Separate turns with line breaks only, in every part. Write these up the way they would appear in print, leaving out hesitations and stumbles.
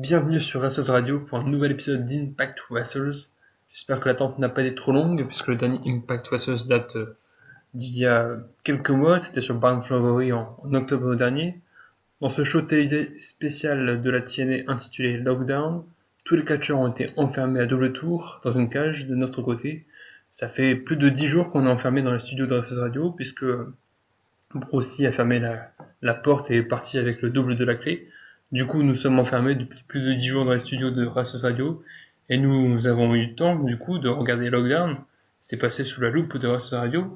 bienvenue sur Racers Radio pour un nouvel épisode d'Impact Racers. J'espère que l'attente n'a pas été trop longue puisque le dernier Impact Racers date d'il y a quelques mois, c'était sur Barn Flowery en octobre dernier. Dans ce show télévisé spécial de la TNA intitulé Lockdown, tous les catcheurs ont été enfermés à double tour dans une cage de notre côté. Ça fait plus de 10 jours qu'on est enfermés dans le studio de Racers Radio puisque Brossi a fermé la porte et est parti avec le double de la clé. Du coup, nous sommes enfermés depuis plus de 10 jours dans les studios de Racers Radio et nous avons eu le temps, du coup, de regarder Lockdown. C'est passé sous la loupe de Racers Radio.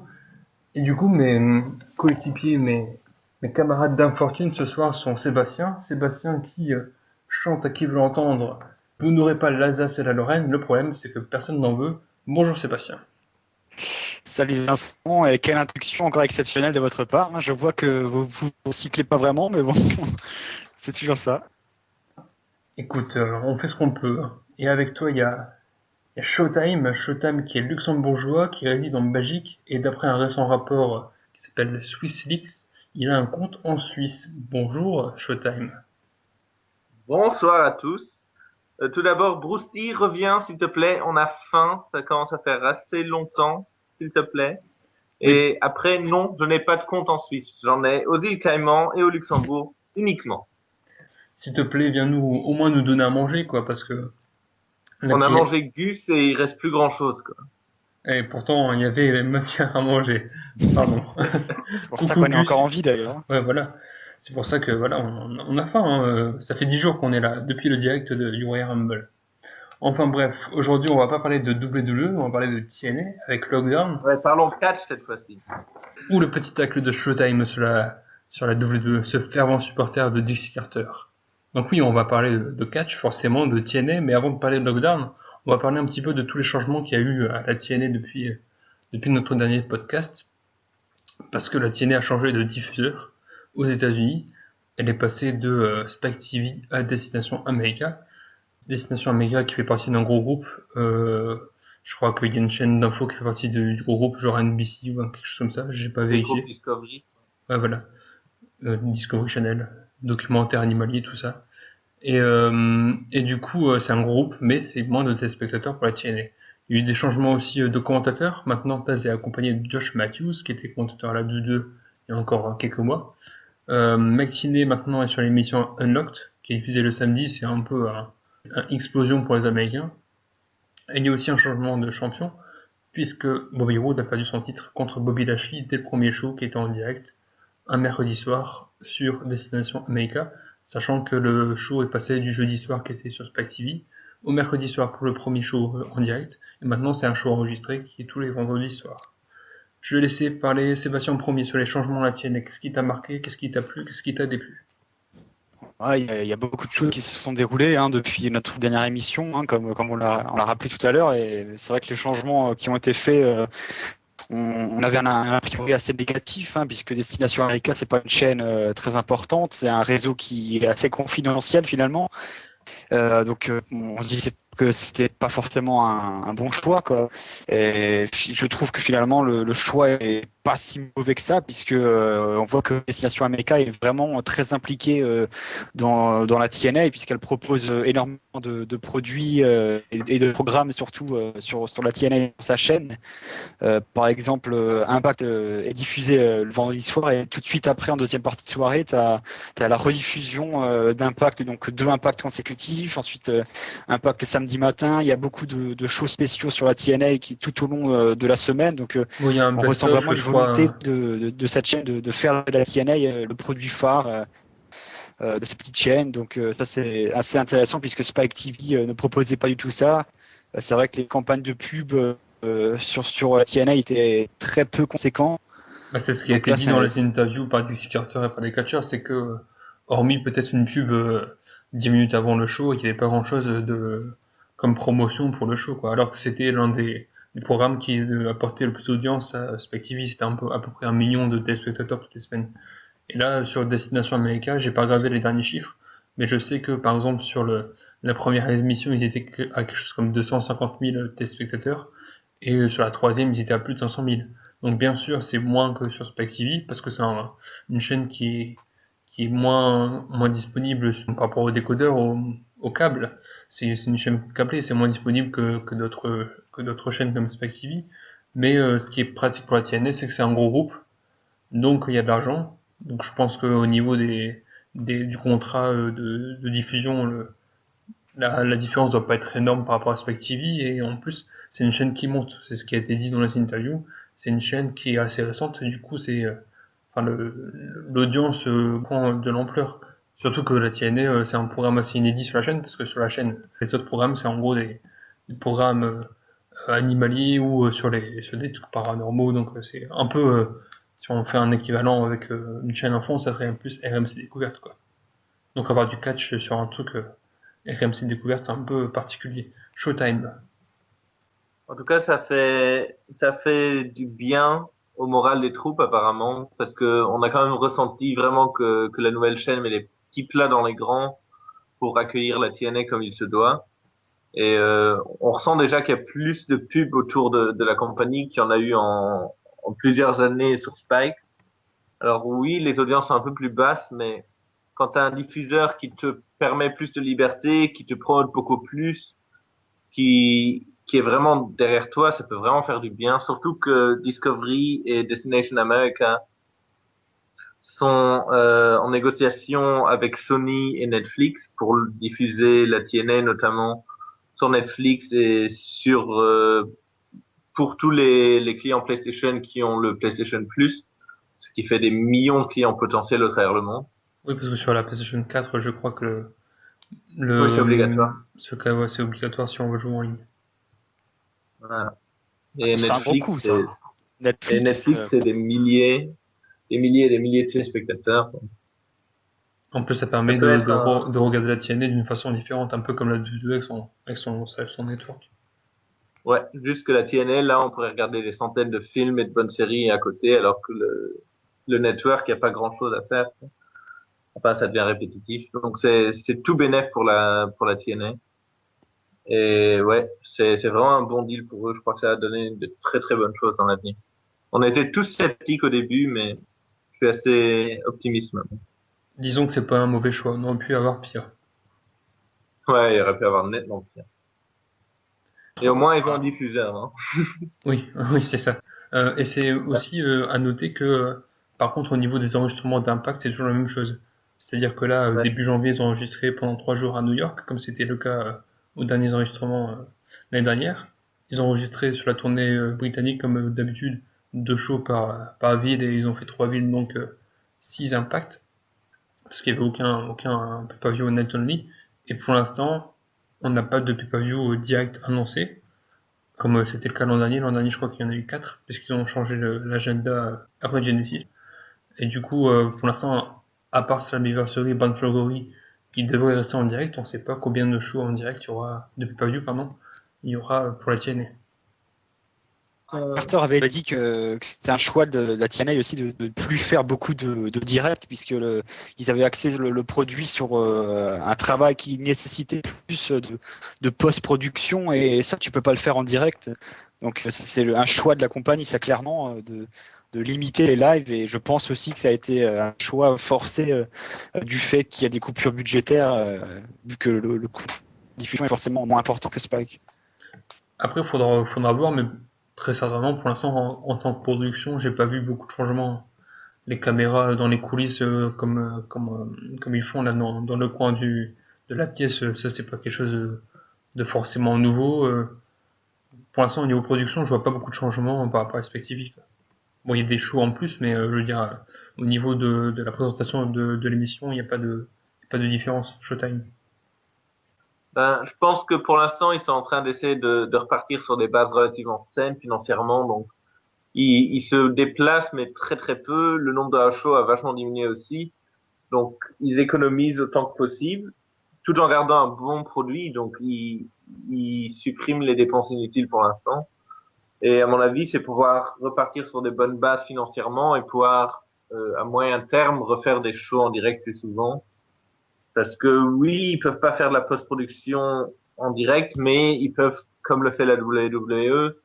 Et du coup, mes coéquipiers, mes camarades d'infortune ce soir sont Sébastien. Sébastien qui chante à qui veut l'entendre. Vous n'aurez pas l'Alsace et la Lorraine. Le problème, c'est que personne n'en veut. Bonjour Sébastien.
Salut Vincent, et quelle introduction encore exceptionnelle de votre part. Je vois que vous cyclez pas vraiment, mais bon, c'est toujours ça.
Écoute, on fait ce qu'on peut. Et avec toi, il y a Showtime qui est luxembourgeois, qui réside en Belgique, et d'après un récent rapport qui s'appelle SwissLeaks, il a un compte en Suisse. Bonjour Showtime.
Bonsoir à tous. Tout d'abord, Bruce Lee, reviens s'il te plaît. On a faim, ça commence à faire assez longtemps, s'il te plaît. Et après, non, je n'ai pas de compte en Suisse. J'en ai aux îles Caïmans et au Luxembourg uniquement.
S'il te plaît, viens nous au moins nous donner à manger, quoi, parce que
On a mangé Gus et il reste plus grand-chose, quoi.
Et pourtant, il y avait matière à manger. Pardon.
C'est pour ça
Coucou
qu'on est
Gus.
encore en vie d'ailleurs.
Ouais, voilà. C'est pour ça que voilà, on a faim. Hein. Ça fait 10 jours qu'on est là, depuis le direct du Royal Rumble. Enfin bref, aujourd'hui on va pas parler de WWE, on va parler de TNA avec Lockdown.
Ouais, parlons catch cette fois-ci.
Ou le petit tacle de Showtime sur la WWE, ce fervent supporter de Dixie Carter. Donc oui, on va parler de catch, forcément, de TNA, mais avant de parler de Lockdown, on va parler un petit peu de tous les changements qu'il y a eu à la TNA depuis notre dernier podcast. Parce que la TNA a changé de diffuseur aux États-Unis. Elle est passée de Spike TV à Destination America. Destination America qui fait partie d'un gros groupe. Je crois qu'il y a une chaîne d'infos qui fait partie du gros groupe, genre NBC ou quelque chose comme ça. J'ai pas vérifié.
Groupe Discovery.
Ouais, voilà. Discovery Channel, documentaire animalier, tout ça. Et du coup, c'est un groupe, mais c'est moins de téléspectateurs pour la TNA. Il y a eu des changements aussi de commentateurs. Maintenant, Taz est accompagné de Josh Matthews, qui était commentateur à la 2 il y a encore quelques mois. McTinney maintenant est sur l'émission Unlocked, qui est diffusée le samedi. C'est un peu un explosion pour les Américains. Et il y a aussi un changement de champion, puisque Bobby Roode a perdu son titre contre Bobby Lashley dès le premier show qui était en direct, un mercredi soir sur Destination America, sachant que le show est passé du jeudi soir qui était sur Spike TV au mercredi soir pour le premier show en direct, et maintenant c'est un show enregistré qui est tous les vendredis soirs. Je vais laisser parler Sébastien en premier sur les changements de la TNA. Qu'est-ce qui t'a marqué, qu'est-ce qui t'a plu, qu'est-ce qui t'a déplu?
Ouais, il y a beaucoup de choses qui se sont déroulées depuis notre dernière émission, comme on l'a rappelé tout à l'heure. Et c'est vrai que les changements qui ont été faits, on avait un a priori assez négatif, puisque Destination America, c'est pas une chaîne très importante, c'est un réseau qui est assez confidentiel finalement. Donc on se disait que c'était pas forcément un bon choix, quoi. Et je trouve que finalement le choix est pas si mauvais que ça, puisque on voit que Destination America est vraiment très impliquée dans la TNA, puisqu'elle propose énormément de produits et de programmes, surtout sur la TNA sur sa chaîne. Par exemple, Impact est diffusé le vendredi soir, et tout de suite après, en deuxième partie de soirée, tu as la rediffusion d'Impact, donc deux Impacts consécutifs. Ensuite, Impact le samedi matin. Il y a beaucoup de shows spéciaux sur la TNA qui tout au long de la semaine. Donc,
Il y a un
on ressent
best-of,
vraiment une
je crois.
volonté de cette chaîne de faire de la TNA le produit phare. De cette petite chaîne, donc ça c'est assez intéressant puisque Spike TV ne proposait pas du tout ça. C'est vrai que les campagnes de pub sur la TNA étaient très peu conséquents.
Bah, c'est ce qui a
Donc
été
là,
dit dans les interviews par Dixie Carter et par les catcheurs, c'est que, hormis peut-être une pub 10 minutes avant le show, il n'y avait pas grand-chose comme promotion pour le show, quoi. Alors que c'était l'un des programmes qui apportait le plus d'audience à Spike TV, c'était à peu près 1 million de téléspectateurs toutes les semaines. Et là, sur Destination America, j'ai pas regardé les derniers chiffres, mais je sais que, par exemple, sur la première émission, ils étaient à quelque chose comme 250 000 téléspectateurs, et sur la troisième, ils étaient à plus de 500 000. Donc bien sûr, c'est moins que sur Spike TV, parce que c'est une chaîne qui est moins disponible par rapport aux décodeurs, au câble. C'est une chaîne câblée, c'est moins disponible que d'autres chaînes comme Spike TV. Mais ce qui est pratique pour la TNA, c'est que c'est un gros groupe, donc il y a de l'argent. Donc je pense qu'au niveau du contrat de diffusion, la différence doit pas être énorme par rapport à Spike TV. Et en plus, c'est une chaîne qui monte. C'est ce qui a été dit dans les interviews. C'est une chaîne qui est assez récente. Et du coup, enfin, l'audience prend de l'ampleur. Surtout que la TNA, c'est un programme assez inédit sur la chaîne, parce que sur la chaîne, les autres programmes, c'est en gros des programmes animaliers ou sur des trucs paranormaux. Donc c'est un peu, si on fait un équivalent avec une chaîne enfant, ça serait plus RMC Découverte, quoi. Donc avoir du catch sur un truc RMC Découverte, c'est un peu particulier. Showtime.
En tout cas, ça fait du bien au moral des troupes apparemment, parce que on a quand même ressenti vraiment que la nouvelle chaîne met les petits plats dans les grands pour accueillir la TNA comme il se doit. Et on ressent déjà qu'il y a plus de pubs autour de la compagnie qu'il y en a eu en plusieurs années sur Spike. Alors oui, les audiences sont un peu plus basses, mais quand tu as un diffuseur qui te permet plus de liberté, qui te promote beaucoup plus, qui est vraiment derrière toi, ça peut vraiment faire du bien. Surtout que Discovery et Destination America sont en négociation avec Sony et Netflix pour diffuser la TNA notamment sur Netflix et sur pour tous les clients PlayStation qui ont le PlayStation Plus, ce qui fait des millions de clients potentiels au travers le monde.
Oui, parce que sur la PlayStation 4, je crois que
Oui, c'est obligatoire.
ce cas, ouais, c'est obligatoire si on veut jouer en ligne.
Voilà.
Ah,
Et
ce serait un gros coup, ça. Netflix,
Netflix, c'est des milliers de téléspectateurs.
En plus, ça
Ça
permet
peut être un,
de regarder la TNA d'une façon différente, un peu comme la WWE avec son network.
ouais, juste que la TNL, là, on pourrait regarder des centaines de films et de bonnes séries à côté, alors que le network, il n'y a pas grand-chose à faire. Enfin, ça devient répétitif. Donc, c'est tout bénef pour la TNA. Et ouais, c'est vraiment un bon deal pour eux. Je crois que ça va donner de très, très bonnes choses dans l'avenir. On était tous sceptiques au début, mais je suis assez optimiste maintenant.
Disons que c'est pas un mauvais choix, on aurait pu avoir pire.
Ouais, il aurait pu avoir nettement pire. Et au moins, ils ont un diffuseur, hein.
Oui, oui, c'est ça. Et c'est aussi à noter que, par contre, au niveau des enregistrements d'impact, c'est toujours la même chose. C'est-à-dire que là,
Ouais.
début janvier, ils ont enregistré pendant 3 jours à New York, comme c'était le cas aux derniers enregistrements l'année dernière. Ils ont enregistré sur la tournée britannique, comme d'habitude, 2 shows par ville, et ils ont fait 3 villes, donc 6 impacts, parce qu'il n'y avait aucun pay-per-view net only. Et pour l'instant, on n'a pas de pay-per-view direct annoncé, comme c'était le cas l'an dernier. L'an dernier, je crois qu'il y en a eu 4, puisqu'ils ont changé l'agenda après Genesis. Et du coup, pour l'instant, à part Slammiversary et Bound for Glory, qui devraient rester en direct, on ne sait pas combien de shows en direct il y aura, de pay-per-view, pardon, il y aura pour la TNA.
Carter avait dit que c'était un choix de la TNA aussi de ne plus faire beaucoup de directs, puisque ils avaient axé le produit sur un travail qui nécessitait plus de post-production, et ça, tu peux pas le faire en direct. Donc, c'est un choix de la compagnie, ça, clairement, de limiter les lives, et je pense aussi que ça a été un choix forcé du fait qu'il y a des coupures budgétaires, vu que le coût de diffusion est forcément moins important que Spike.
Après, faudra voir, mais très certainement, pour l'instant, en tant que production, j'ai pas vu beaucoup de changements. Les caméras dans les coulisses, comme ils font là dans le coin de la pièce, ça c'est pas quelque chose de forcément nouveau. Pour l'instant, au niveau production, je vois pas beaucoup de changements par rapport à Spectv. Bon, il y a des shows en plus, mais je veux dire, au niveau de la présentation de l'émission, il n'y a pas de différence. Showtime.
Ben, je pense que pour l'instant, ils sont en train d'essayer de repartir sur des bases relativement saines financièrement. Donc, ils se déplacent, mais très très peu. Le nombre de shows a vachement diminué aussi. Donc, ils économisent autant que possible, tout en gardant un bon produit. Donc, ils suppriment les dépenses inutiles pour l'instant. Et à mon avis, c'est pouvoir repartir sur des bonnes bases financièrement et pouvoir, à moyen terme, refaire des shows en direct plus souvent. Parce que oui, ils peuvent pas faire de la post-production en direct, mais ils peuvent, comme le fait la WWE,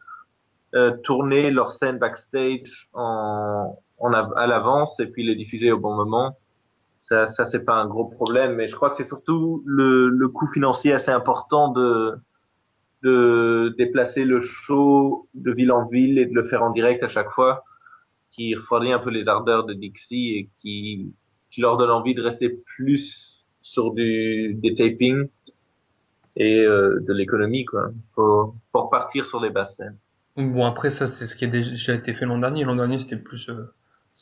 tourner leurs scènes backstage à l'avance et puis les diffuser au bon moment. Ça c'est pas un gros problème, mais je crois que c'est surtout le coût financier assez important de déplacer le show de ville en ville et de le faire en direct à chaque fois, qui refroidit un peu les ardeurs de Dixie et qui leur donne envie de rester plus sur des tapings et de l'économie, quoi. Faut repartir sur les basses scènes.
Bon, après, ça, c'est ce qui a déjà été fait l'an dernier. L'an dernier, c'était plus,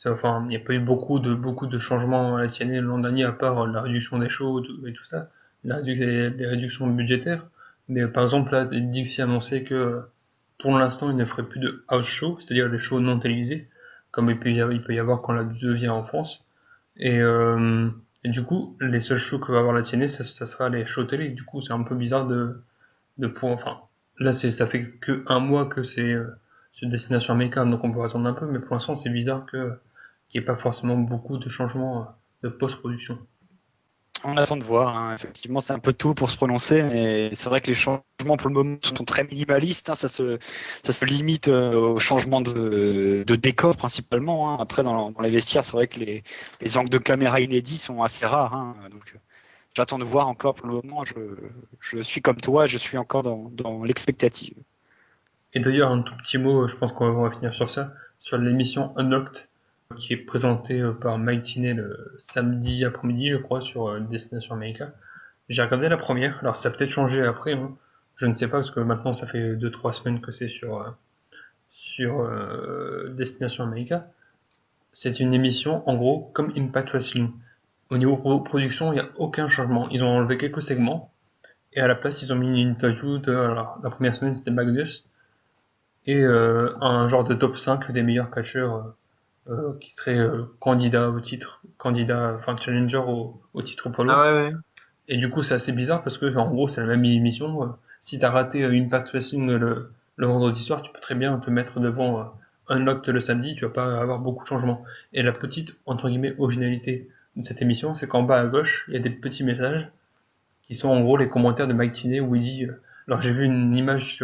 enfin, il n'y a pas eu beaucoup de changements à la TNA l'an dernier, à part la réduction des shows et tout ça, les réductions budgétaires. Mais par exemple, là, Dixie a annoncé que, pour l'instant, il ne ferait plus de house show, c'est-à-dire les shows non télévisés, comme il peut y avoir quand la 2 vient en France. Et, euh, et du coup, les seuls shows que va avoir la TNA, ça sera les shows télé. Du coup, c'est un peu bizarre de pouvoir, enfin, là, ça fait que un mois que c'est sur Destination America, donc on peut attendre un peu, mais pour l'instant, c'est bizarre qu'il n'y ait pas forcément beaucoup de changements de post-production.
On attend de voir, hein. Effectivement, c'est un peu tôt pour se prononcer, mais c'est vrai que les changements pour le moment sont très minimalistes, hein. Ça se limite au changement de décor principalement, hein. Après, dans les vestiaires, c'est vrai que les angles de caméra inédits sont assez rares, hein. Donc, j'attends de voir encore pour le moment. Je suis comme toi, je suis encore dans l'expectative.
Et d'ailleurs, un tout petit mot, je pense qu'on va finir sur ça, sur l'émission Unlocked, qui est présentée par Mike Tinney le samedi après-midi, je crois, sur Destination America. J'ai regardé la première, alors ça a peut-être changé après, hein. Je ne sais pas, parce que maintenant ça fait 2 3 semaines que c'est sur Destination America. C'est une émission, en gros, comme Impact Wrestling. Au niveau production, il n'y a aucun changement. Ils ont enlevé quelques segments, et à la place, ils ont mis une interview de, alors, la première semaine, c'était Magnus, et un genre de top 5 des meilleurs catcheurs qui seraient candidats au titre, enfin challenger au titre poids
Ah
lourd.
ouais, ouais.
Et du coup, c'est assez bizarre parce que, en gros, c'est la même émission. Si t'as raté une Impact Wrestling le vendredi soir, tu peux très bien te mettre devant Unlocked le samedi, tu vas pas avoir beaucoup de changements. Et la petite, entre guillemets, originalité de cette émission, c'est qu'en bas à gauche, il y a des petits messages qui sont en gros les commentaires de Mike Tinney où il dit, alors j'ai vu une image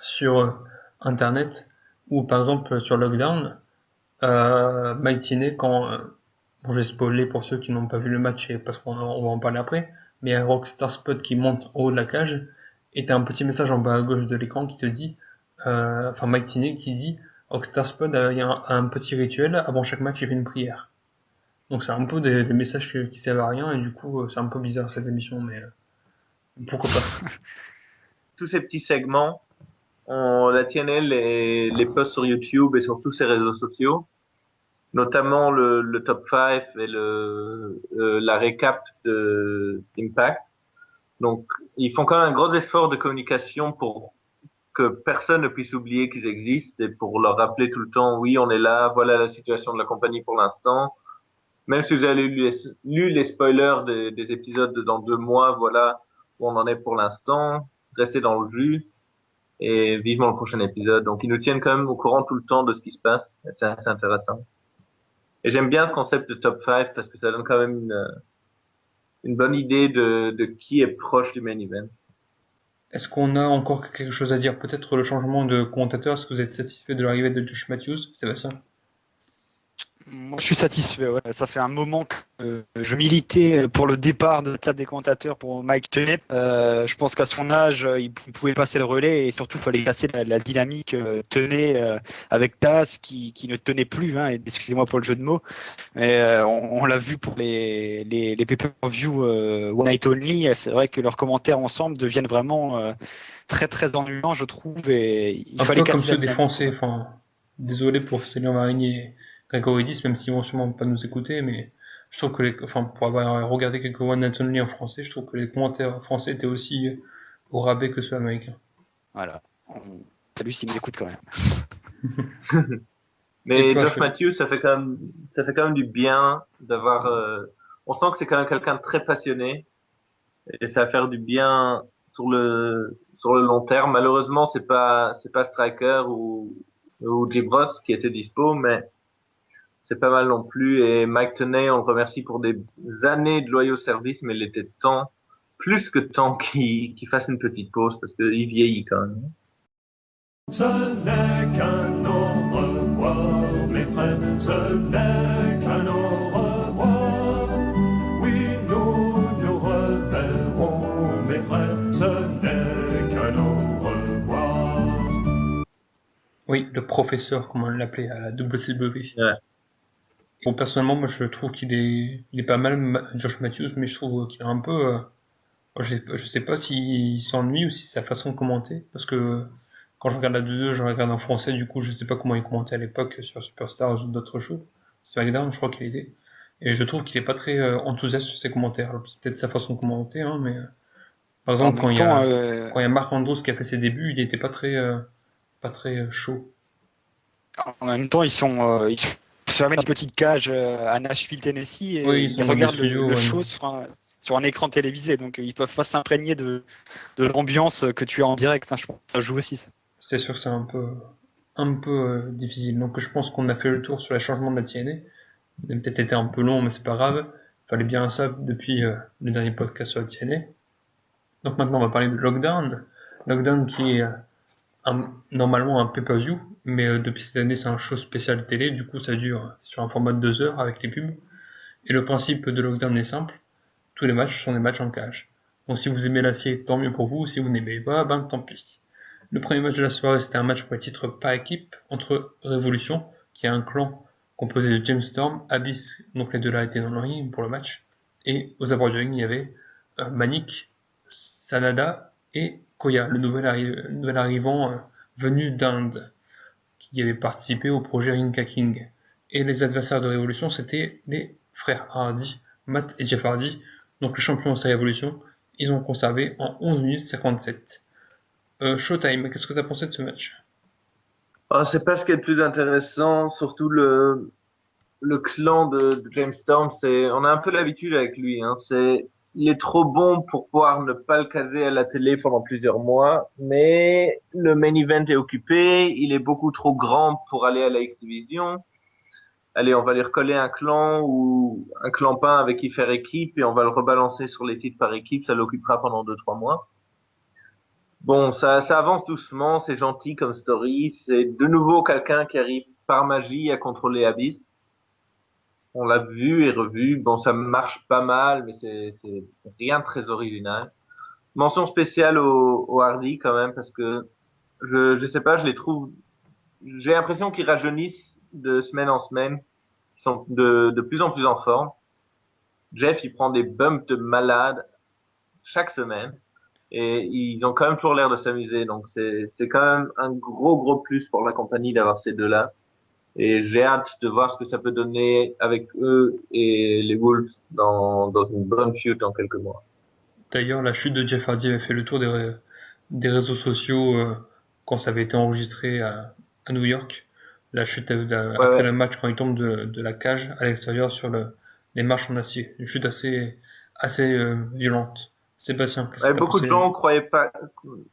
sur internet où par exemple sur Lockdown, Mike Tinney quand bon, je vais spoiler pour ceux qui n'ont pas vu le match et parce on va en parler après, mais un Rockstar Spot qui monte en haut de la cage et t'as un petit message en bas à gauche de l'écran qui te dit, enfin Mike Tinney qui dit Rockstar Spot il y a un petit rituel avant chaque match il fait une prière. Donc c'est un peu des messages qui servent à rien et du coup c'est un peu bizarre cette émission mais pourquoi pas.
Tous ces petits segments, on la TNL les posts sur YouTube et sur tous ses réseaux sociaux, notamment le top 5 et la récap de Impact. Donc, ils font quand même un gros effort de communication pour que personne ne puisse oublier qu'ils existent et pour leur rappeler tout le temps, oui, on est là, voilà la situation de la compagnie pour l'instant. Même si vous avez lu les spoilers des épisodes de dans 2 mois, voilà où on en est pour l'instant. Restez dans le jus et vivement le prochain épisode. Donc, ils nous tiennent quand même au courant tout le temps de ce qui se passe. Et c'est assez intéressant. Et j'aime bien ce concept de top 5 parce que ça donne quand même une bonne idée de qui est proche du main event.
Est-ce qu'on a encore quelque chose à dire? Peut-être le changement de commentateur. Est-ce que vous êtes satisfait de l'arrivée de Josh Matthews, Sébastien?
Moi, je suis satisfait. Ouais. Ça fait un moment que je militais pour le départ de la table des commentateurs pour Mike Tenay. Je pense qu'à son âge, il pouvait passer le relais et surtout, il fallait casser la dynamique Tenay avec Taz qui ne tenait plus. Hein, et excusez-moi pour le jeu de mots. Mais on l'a vu pour les pay-per-view One Night Only. C'est vrai que leurs commentaires ensemble deviennent vraiment très très ennuyants, je trouve. Et il
Un
fallait
peu comme
casser la
ceux des
dynamique.
Français. Enfin, désolé pour Céline Marigny et Grégory même s'ils vont sûrement pas nous écouter, mais je trouve que enfin, pour avoir regardé quelques One Night Only en français, je trouve que les commentaires français étaient aussi au rabais que ceux américains.
Voilà. Salut s'ils nous écoutent quand même.
Et
Mais
toi,
Josh Matthews, ça fait quand même du bien d'avoir. On sent que c'est quand même quelqu'un de très passionné et ça va faire du bien sur le long terme. Malheureusement, c'est pas Striker ou Jim Ross qui était dispo, mais c'est pas mal non plus. Et Mike Tenay, on le remercie pour des années de loyaux services, mais il était temps, plus que temps qu'il fasse une petite pause parce qu'il vieillit quand même.
Ce n'est qu'un au revoir, mes frères, ce n'est qu'un au revoir. mes frères, ce n'est qu'un au revoir.
Oui, le professeur, comme on l'appelait à la WCW.
Ouais.
Bon, personnellement, moi je trouve il est pas mal, Josh Matthews, mais je trouve qu'il est un peu. Je sais pas s'il s'ennuie ou si c'est sa façon de commenter, parce que quand je regarde la 2-2, je regarde en français, du coup je sais pas comment il commentait à l'époque sur Superstars ou d'autres shows. Sur SmackDown, je crois qu'il était. Et je trouve qu'il est pas très enthousiaste sur ses commentaires. Alors, c'est peut-être sa façon de commenter, hein, mais par
En
exemple
même temps,
quand il y a Mark Andrews qui a fait ses débuts, il était pas très chaud.
ils sont fermés dans une petite cage à Nashville, Tennessee,
Oui,
et
ils
ils
sont dans des
regardent
studios.
le show sur un écran télévisé, donc ils peuvent pas s'imprégner de l'ambiance que tu as en direct. Hein. Je pense que ça joue aussi, ça.
C'est sûr que c'est un peu difficile. Donc je pense qu'on a fait le tour sur les changements de la TNA. Il a peut-être été un peu long, mais c'est pas grave. Fallait bien ça depuis le dernier podcast sur la TNA. Donc maintenant, on va parler de Lockdown. Lockdown qui est normalement un pay-per-view, mais depuis cette année, c'est un show spécial télé. Du coup, ça dure sur un format de 2 heures avec les pubs. Et le principe de Lockdown est simple. Tous les matchs sont des matchs en cage. Donc si vous aimez l'acier, tant mieux pour vous. Si vous n'aimez pas, ben tant pis. Le premier match de la soirée, c'était un match pour les titres par équipe entre Révolution, qui est un clan composé de James Storm, Abyss, donc les deux là étaient dans le ring pour le match, et aux abords du ring, il y avait Manik, Sanada et Koya, le nouvel arrivant venu d'Inde, qui avait participé au projet Rinka King. Et les adversaires de Révolution, c'était les frères Hardy, Matt et Jeff Hardy, donc les champions de sa Révolution. Ils ont conservé en 11 minutes 57. Showtime, qu'est-ce que tu as pensé de ce match?
Oh, c'est pas ce qui est le plus intéressant, surtout le clan de James Storm, on a un peu l'habitude avec lui, hein. Il est trop bon pour pouvoir ne pas le caser à la télé pendant plusieurs mois, mais le main event est occupé, il est beaucoup trop grand pour aller à la X-Division. Allez, on va lui recoller un clan ou un clampin avec qui faire équipe et on va le rebalancer sur les titres par équipe, ça l'occupera pendant 2, 3 mois. Bon, ça avance doucement, c'est gentil comme story, c'est de nouveau quelqu'un qui arrive par magie à contrôler Abyss. On l'a vu et revu. Bon, ça marche pas mal, mais c'est rien de très original. Mention spéciale au Hardy quand même, parce que je sais pas, je les trouve, j'ai l'impression qu'ils rajeunissent de semaine en semaine. Ils sont de plus en plus en forme. Jeff, il prend des bumps de malade chaque semaine. Et ils ont quand même toujours l'air de s'amuser. Donc c'est quand même un gros plus pour la compagnie d'avoir ces deux-là. Et j'ai hâte de voir ce que ça peut donner avec eux et les Wolves dans une bonne feud dans quelques mois.
D'ailleurs, la chute de Jeff Hardy avait fait le tour des réseaux sociaux quand ça avait été enregistré à New York. La chute
Ouais,
après
ouais.
le match quand il tombe de la cage à l'extérieur sur les marches en acier. Une chute assez violente. Sébastien, qu'est-ce
Ouais,
que t'as
beaucoup de
pensé?
gens croyaient pas,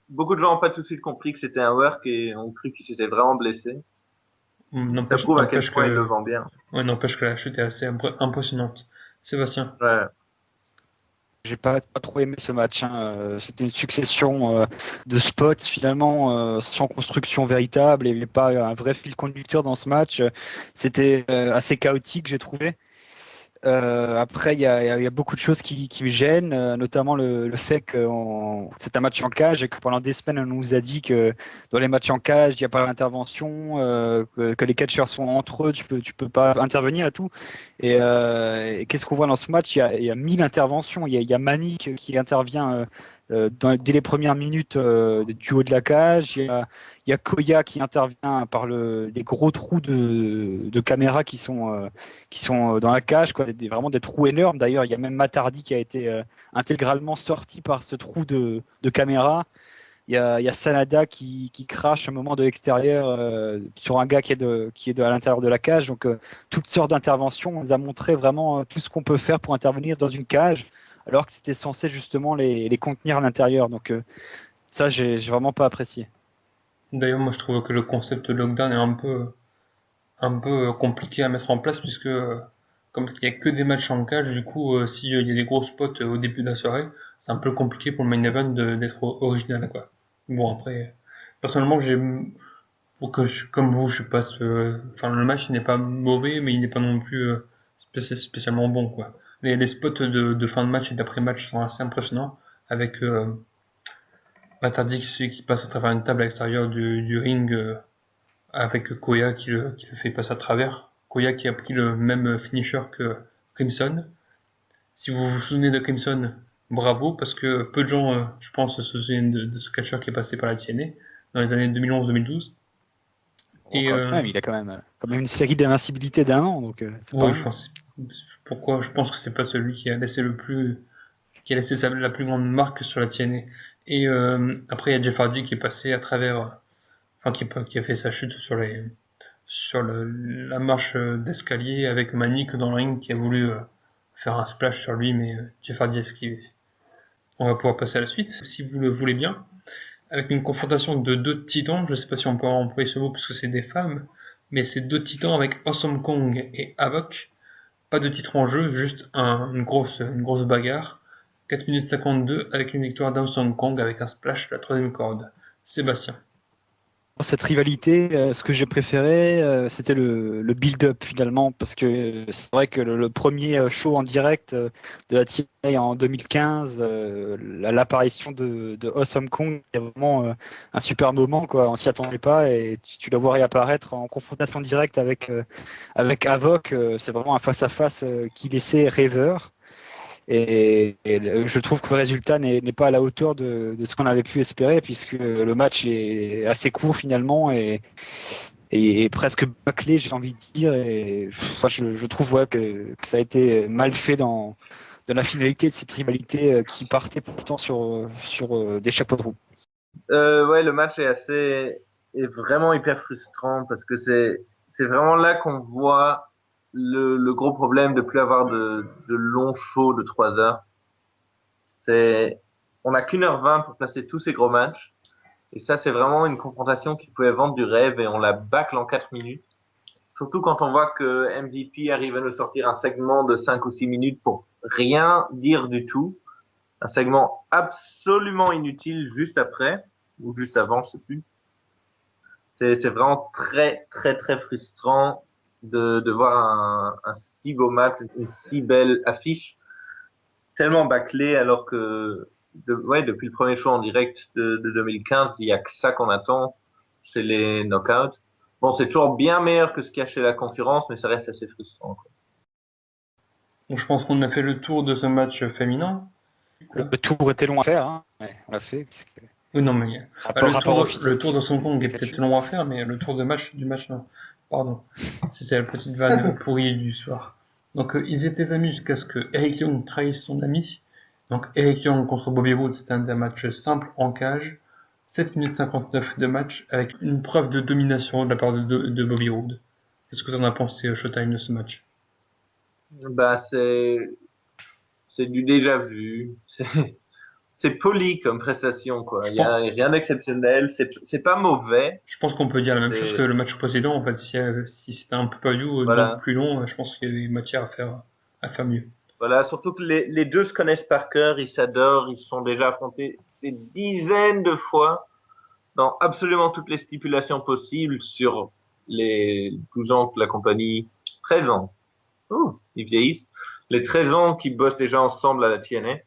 beaucoup de gens ont pas tout de suite compris que c'était un work et ont cru qu'il s'était vraiment blessé. Ça prouve à quel point il le vend bien.
N'empêche que la chute est assez impressionnante. Sébastien.
Ouais.
J'ai pas trop aimé ce match. Hein. C'était une succession de spots finalement sans construction véritable. Il n'y avait pas un vrai fil conducteur dans ce match. C'était assez chaotique, j'ai trouvé. Après, il y a beaucoup de choses qui me gênent, notamment le fait que c'est un match en cage et que pendant des semaines, on nous a dit que dans les matchs en cage, il n'y a pas d'intervention, que les catcheurs sont entre eux, tu peux pas intervenir et tout. Et qu'est-ce qu'on voit dans ce match? Il y a 1000 interventions. Il y a Manik qui intervient dès les premières minutes du haut de la cage. Il y a Koya qui intervient par des gros trous de caméra qui sont dans la cage, quoi, vraiment des trous énormes. D'ailleurs, il y a même Matardi qui a été intégralement sorti par ce trou de caméra. Il y a Sanada qui crache un moment de l'extérieur sur un gars qui est à l'intérieur de la cage. Donc, toutes sortes d'interventions. On nous a montré vraiment tout ce qu'on peut faire pour intervenir dans une cage, alors que c'était censé justement les contenir à l'intérieur. Donc, ça, j'ai vraiment pas apprécié.
D'ailleurs, moi je trouve que le concept de lockdown est un peu compliqué à mettre en place puisque comme il y a que des matchs en cage, du coup s'il y a des gros spots au début de la soirée, c'est un peu compliqué pour le main event d'être original quoi. Bon après, personnellement comme vous, je suis pas enfin le match n'est pas mauvais mais il n'est pas non plus spécialement bon quoi. Les spots de fin de match et d'après match sont assez impressionnants. avec Matt Hardy qui passe à travers une table à l'extérieur du ring avec Koya qui le fait passer à travers. Koya qui a pris le même finisher que Crimson. Si vous vous souvenez de Crimson, bravo, parce que peu de gens, je pense, se souviennent de ce catcheur qui est passé par la TNA dans les années 2011-2012.
Et quand même, il a quand même une série d'invincibilité d'1 an, donc c'est pas
je pense que c'est pas celui qui a laissé la plus grande marque sur la TNA. Et après il y a Jeff Hardy qui est passé à travers, qui a fait sa chute sur la marche d'escalier avec Manic dans le ring qui a voulu faire un splash sur lui, mais Jeff Hardy a esquivé. On va pouvoir passer à la suite, si vous le voulez bien, avec une confrontation de 2 titans. Je sais pas si on peut employer ce mot parce que c'est des femmes, mais c'est 2 titans avec Awesome Kong et Havok. Pas de titre en jeu, juste une grosse bagarre. 4 minutes 52 avec une victoire d'Awesome Kong avec un splash de la 3ème corde. Sébastien.
Dans cette rivalité, ce que j'ai préféré, c'était le build-up finalement, parce que c'est vrai que le premier show en direct de la TNA en 2015, l'apparition de Awesome Kong, c'est vraiment un super moment, quoi. On s'y attendait pas et tu la vois réapparaître en confrontation directe avec Havok. C'est vraiment un face-à-face qui laissait rêveur. Et je trouve que le résultat n'est pas à la hauteur de ce qu'on avait pu espérer, puisque le match est assez court finalement et presque bâclé, j'ai envie de dire. Et je trouve que ça a été mal fait dans la finalité de cette rivalité qui partait pourtant sur des chapeaux de roue.
Le match est vraiment hyper frustrant parce que c'est vraiment là qu'on voit le gros problème de plus avoir de longs shows de 3 heures. On n'a qu'1h20 pour placer tous ces gros matchs. Et ça, c'est vraiment une confrontation qui pouvait vendre du rêve et on la bâcle en 4 minutes. Surtout quand on voit que MVP arrive à nous sortir un segment de 5 ou 6 minutes pour rien dire du tout. Un segment absolument inutile juste après, ou juste avant, je sais plus. C'est vraiment très, très, très frustrant de voir un si beau match, une si belle affiche, tellement bâclée alors que depuis le premier show en direct de 2015, il y a que ça qu'on attend chez les knockouts. Bon, c'est toujours bien meilleur que ce qu'il y a chez la concurrence, mais ça reste assez frustrant, quoi.
Donc je pense qu'on a fait le tour de ce match féminin.
Le tour était long à faire, hein. Ouais, on l'a fait. Puisque...
Oui, non, mais le tour de Hong Kong est peut-être long à faire, mais le tour du match, non. Pardon. C'était la petite vanne pourrie du soir. Donc, ils étaient amis jusqu'à ce que Eric Young trahisse son ami. Donc, Eric Young contre Bobby Roode, c'était un match simple en cage. 7 minutes 59 de match avec une preuve de domination de la part de Bobby Roode. Qu'est-ce que tu en as pensé, Showtime, de ce match?
Bah, c'est du déjà vu. C'est poli comme prestation, quoi. Il y a rien d'exceptionnel. C'est pas mauvais.
Je pense qu'on peut dire la même chose que le match précédent. En fait, si c'était un peu pas voilà. Plus long, je pense qu'il y avait matière à faire mieux.
Voilà, surtout que les deux se connaissent par cœur, ils s'adorent, ils se sont déjà affrontés des dizaines de fois dans absolument toutes les stipulations possibles sur les 12 ans que la compagnie, 13 ans. Oh, ils vieillissent. Les 13 ans qu'ils bossent déjà ensemble à la TNA.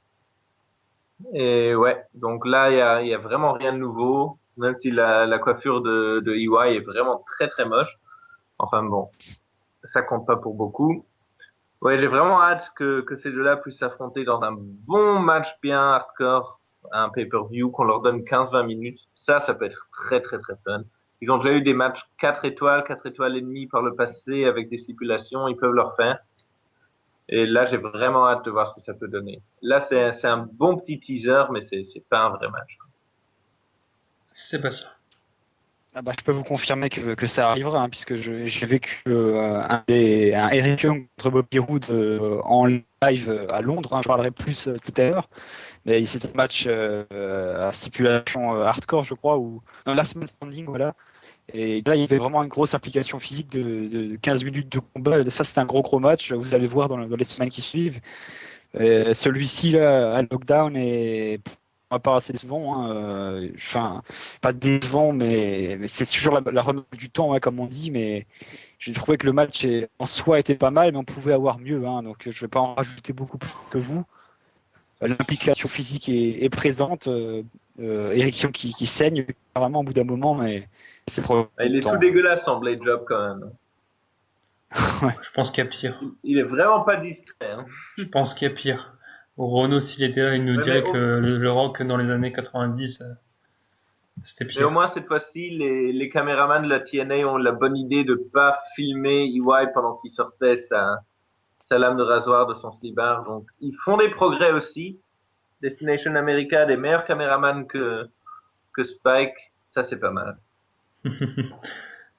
Et ouais, donc là, il y a vraiment rien de nouveau, même si la coiffure de EY est vraiment très très moche. Enfin bon, ça compte pas pour beaucoup. Ouais, j'ai vraiment hâte que ces deux-là puissent s'affronter dans un bon match bien hardcore, un pay-per-view, qu'on leur donne 15-20 minutes. Ça peut être très très très fun. Ils ont déjà eu des matchs 4 étoiles et demi par le passé avec des stipulations, ils peuvent leur faire. Et là, j'ai vraiment hâte de voir ce que ça peut donner. Là, c'est un bon petit teaser, mais c'est pas un vrai match.
C'est pas ça.
Ah bah, je peux vous confirmer que ça arrivera, hein, puisque j'ai vécu un Eric Young contre Bobby Roode en live à Londres. Hein, je parlerai plus tout à l'heure. Mais c'était un match à stipulation hardcore, je crois, ou dans la semaine standing, voilà. Et là, il y avait vraiment une grosse implication physique de 15 minutes de combat. Ça, c'était un gros match. Vous allez voir dans les semaines qui suivent. Celui-ci, là, à Lockdown, est pas assez souvent. Hein. Enfin, pas décevant, mais c'est toujours la remarque du temps, hein, comme on dit. Mais j'ai trouvé que le match en soi était pas mal, mais on pouvait avoir mieux. Hein, donc, je vais pas en rajouter beaucoup plus que vous. l'implication physique est présente. Eric Young qui saigne vraiment au bout d'un moment, mais c'est probablement
Il
le
est tout
temps.
dégueulasse son blade job quand même.
Je pense qu'il y a pire.
Il est vraiment pas discret. Hein.
Je pense qu'il y a pire. Renault, s'il était là, il nous
Ouais,
dirait que le rock dans les années 90, c'était
mais au
pire.
moins cette fois-ci, les caméramans de la TNA ont la bonne idée de pas filmer EY pendant qu'il sortait sa lame de rasoir de son slibard. Donc ils font des progrès aussi. Destination America a des meilleurs caméramans que Spike. Ça c'est pas mal.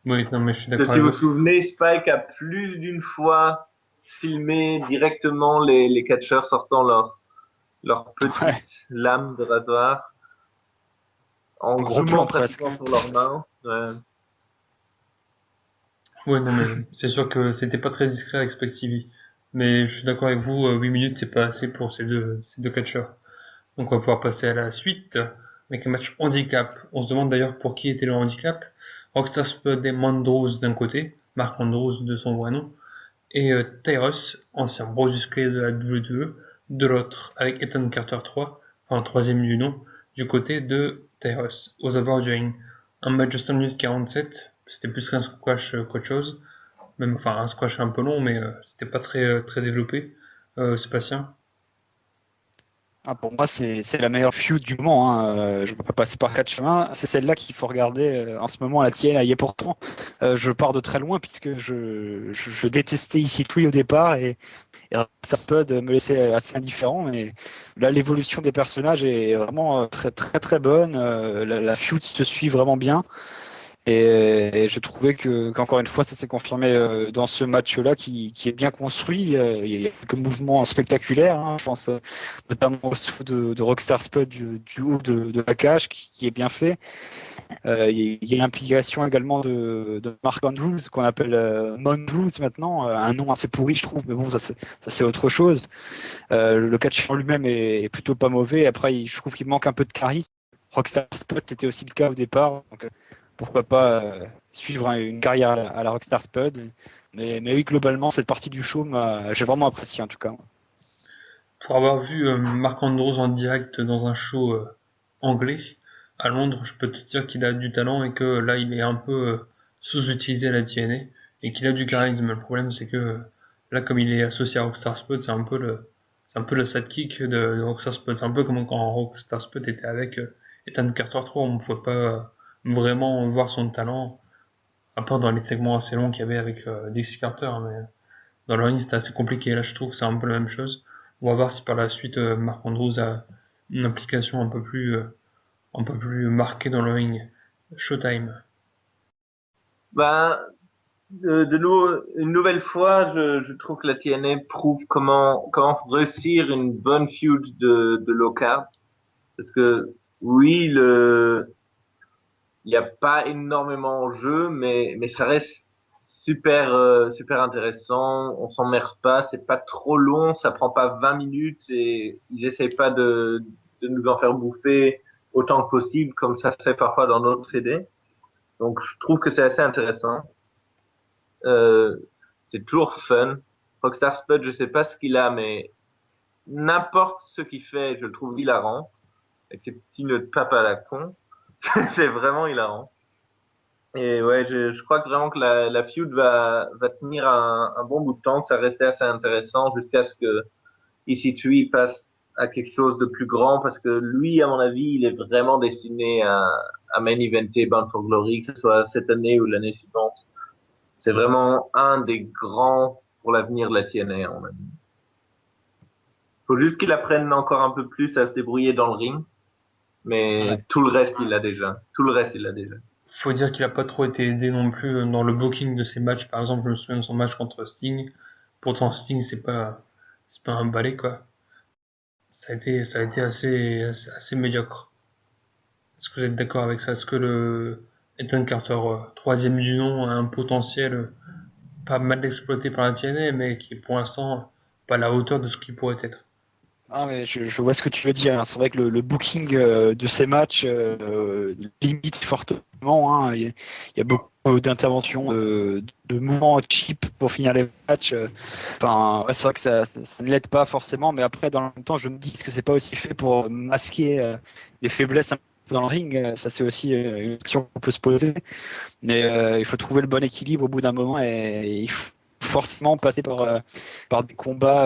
Oui, non, mais je suis
Que
d'accord
si
avec
vous vous
vous.
souvenez, Spike a plus d'une fois filmé directement les catcheurs sortant leur
Ouais,
petite lame de rasoir
un
en
gros plan
zoomant
presque.
pratiquement sur leurs mains.
Oui, non, mais c'est sûr que c'était pas très discret avec Spike TV. Mais je suis d'accord avec vous, 8 minutes, c'est pas assez pour ces deux catcheurs. Donc on va pouvoir passer à la suite avec un match handicap. On se demande d'ailleurs pour qui était le handicap. Rockstar Spud et Mandros d'un côté, Mark Mandros de son vrai nom, et Tyrus, ancien Brodus Clay de la WWE, de l'autre, avec Ethan Carter 3, enfin troisième du nom, du côté de Tyrus, aux abords du ring. Un match de 5 minutes 47, c'était plus qu'un squash qu'autre chose, même enfin un squash un peu long, mais c'était pas très développé. Sébastien.
Ah, pour moi, c'est la meilleure feud du moment. Hein. Je ne peux pas passer par quatre chemins. C'est celle-là qu'il faut regarder en ce moment à la TNA. Et pourtant, je pars de très loin puisque je détestais EC3 au départ et ça peut me laisser assez indifférent. Mais là, l'évolution des personnages est vraiment très très très bonne. La feud se suit vraiment bien. Et je trouvais qu'encore une fois, ça s'est confirmé dans ce match-là qui est bien construit. Il y a quelques mouvements spectaculaires. Hein, je pense notamment au saut de Rockstar Spud du haut de la cage qui est bien fait. Il y a l'implication également de Mark Andrews qu'on appelle Mondrews maintenant, un nom assez pourri je trouve, mais bon ça c'est autre chose. Le catch en lui-même est plutôt pas mauvais. Après je trouve qu'il manque un peu de charisme. Rockstar Spud c'était aussi le cas au départ. Donc, pourquoi pas suivre une carrière à la Rockstar Spud. Mais oui, globalement, cette partie du show, j'ai vraiment apprécié en tout cas.
Pour avoir vu Mark Andrews en direct dans un show anglais à Londres, je peux te dire qu'il a du talent et que là il est un peu sous-utilisé à la TNA et qu'il a du charisme. Le problème c'est que là comme il est associé à Rockstar Spud, c'est un peu le sidekick de Rockstar Spud. C'est un peu comme quand Rockstar Spud était avec Ethan Carter 3, on ne pouvait pas vraiment voir son talent, à part dans les segments assez longs qu'il y avait avec Dixie Carter, mais dans le ring, c'était assez compliqué. Là, je trouve que c'est un peu la même chose. On va voir si par la suite, Marc Andrews a une implication un peu plus marquée dans le ring. Showtime.
Ben, de nouveau, une nouvelle fois, je trouve que la TNA prouve comment réussir une bonne feud de low card. Parce que oui, il n'y a pas énormément en jeu, mais ça reste super intéressant. On s'emmerde pas, c'est pas trop long, ça prend pas 20 minutes et ils essayent pas de nous en faire bouffer autant que possible, comme ça se fait parfois dans d'autres CD. Donc je trouve que c'est assez intéressant. Euh, c'est toujours fun. Rockstar Spud, je sais pas ce qu'il a, mais n'importe ce qu'il fait, je le trouve hilarant. Avec ses petits nœuds de pape à la con. C'est vraiment hilarant. Et ouais, je crois que vraiment que la feud va tenir un bon bout de temps, que ça restait assez intéressant jusqu'à ce que EC3 passe à quelque chose de plus grand, parce que lui, à mon avis, il est vraiment destiné à main eventer Bound for Glory, que ce soit cette année ou l'année suivante. C'est vraiment un des grands pour l'avenir de la TNA, à mon avis. Faut juste qu'il apprenne encore un peu plus à se débrouiller dans le ring, mais
Ouais.
tout le reste, il l'a déjà. Tout le reste, il l'a déjà.
Faut dire qu'il a pas trop été aidé non plus dans le booking de ses matchs. Par exemple, je me souviens de son match contre Sting. Pourtant, Sting, c'est pas un balai, quoi. Ça a été assez médiocre. Est-ce que vous êtes d'accord avec ça? Est-ce que le Ethan Carter, troisième du nom, a un potentiel pas mal exploité par la TNA, mais qui est pour l'instant pas à la hauteur de ce qu'il pourrait être?
Ah, mais je vois ce que tu veux dire, hein. C'est vrai que le booking de ces matchs limite fortement, hein. Il y a beaucoup d'interventions, de mouvements cheap pour finir les matchs. Enfin, ouais, c'est vrai que ça ne l'aide pas forcément, mais après, dans le même temps, je me dis que c'est pas aussi fait pour masquer les faiblesses un peu dans le ring. Ça, c'est aussi une question qu'on peut se poser. Mais il faut trouver le bon équilibre au bout d'un moment et il faut forcément passer par des combats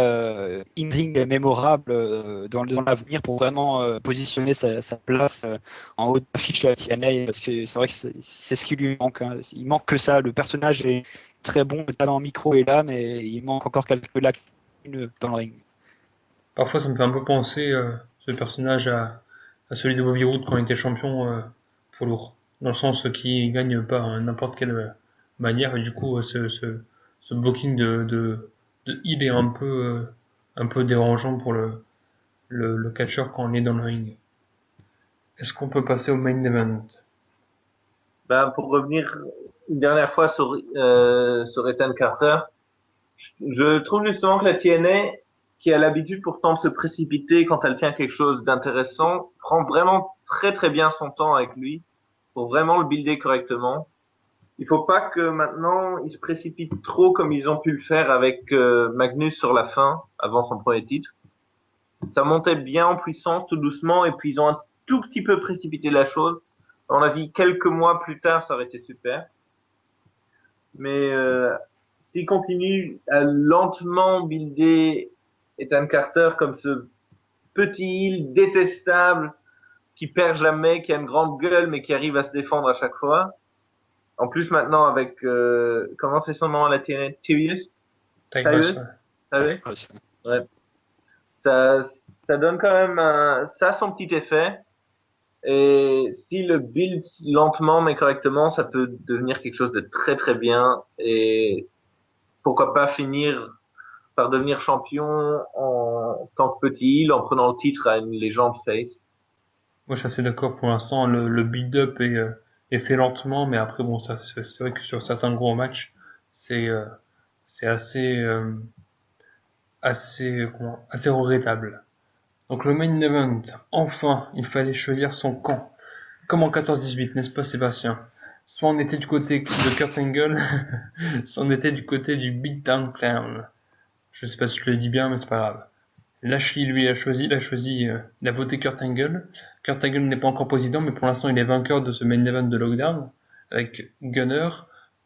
in-ring mémorables dans l'avenir pour vraiment positionner sa place en haut de l'affiche de la TNA parce que c'est vrai que c'est ce qui lui manque, hein. Il manque que ça. Le personnage est très bon, le talent en micro est là, mais il manque encore quelques lacunes dans le ring.
Parfois, ça me fait un peu penser, ce personnage, à celui de Bobby Roode quand il était champion poids lourd. Dans le sens qu'il gagne pas n'importe quelle manière, et du coup, ce blocking de heal est un peu dérangeant pour le catcheur quand on est dans le ring. Est-ce qu'on peut passer au main event?
Ben, pour revenir une dernière fois sur Ethan Carter, je trouve justement que la TNA, qui a l'habitude pourtant de se précipiter quand elle tient quelque chose d'intéressant, prend vraiment très très bien son temps avec lui pour vraiment le builder correctement. Il faut pas que maintenant ils se précipitent trop comme ils ont pu le faire avec Magnus sur la fin, avant son premier titre. Ça montait bien en puissance tout doucement et puis ils ont un tout petit peu précipité la chose. À mon avis, quelques mois plus tard, ça aurait été super. Mais s'ils continuent à lentement builder Ethan Carter comme ce petit heel détestable qui perd jamais, qui a une grande gueule mais qui arrive à se défendre à chaque fois. En plus maintenant avec comment c'est son nom à la télé, Tyrus,
Tyrus, ouais.
Tyrus, ah oui,
Ouais, c'est-
ouais. Ça ça donne quand même ça a son petit effet. Et si le build lentement mais correctement, ça peut devenir quelque chose de très très bien et pourquoi pas finir par devenir champion en tant que petit heel en prenant le titre à une légende face.
Moi, je suis assez d'accord pour l'instant. Le build-up est fait lentement, mais après, bon, c'est vrai que sur certains gros matchs, c'est euh, c'est assez regrettable. Donc le main event, enfin, il fallait choisir son camp. Comme en 14-18, n'est-ce pas Sébastien? Soit on était du côté de Kurt Angle, soit on était du côté du Big Town Clown. Je sais pas si je le dis bien, mais c'est pas grave. Lashley, lui, il a voté Kurt Angle. Kurt Angle n'est pas encore président, mais pour l'instant, il est vainqueur de ce main event de Lockdown, avec Gunner,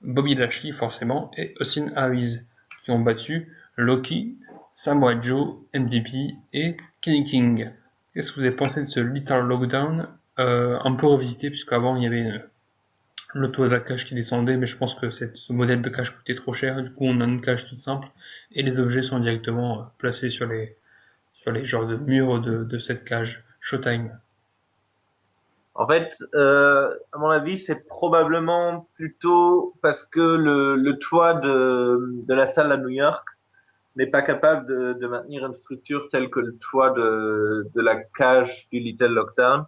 Bobby Lashley, forcément, et Austin Aries, qui ont battu Loki, Samoa Joe, MVP et Kenny King. Qu'est-ce que vous avez pensé de ce Little Lockdown, un peu revisité, puisqu'avant, il y avait le taux de la cage qui descendait, mais je pense que ce modèle de cage coûtait trop cher, du coup, on a une cage toute simple, et les objets sont directement placés sur les genres de murs de cette cage. Showtime.
En fait, à mon avis, c'est probablement plutôt parce que le toit de la salle à New York n'est pas capable de maintenir une structure telle que le toit de la cage du Little Lockdown.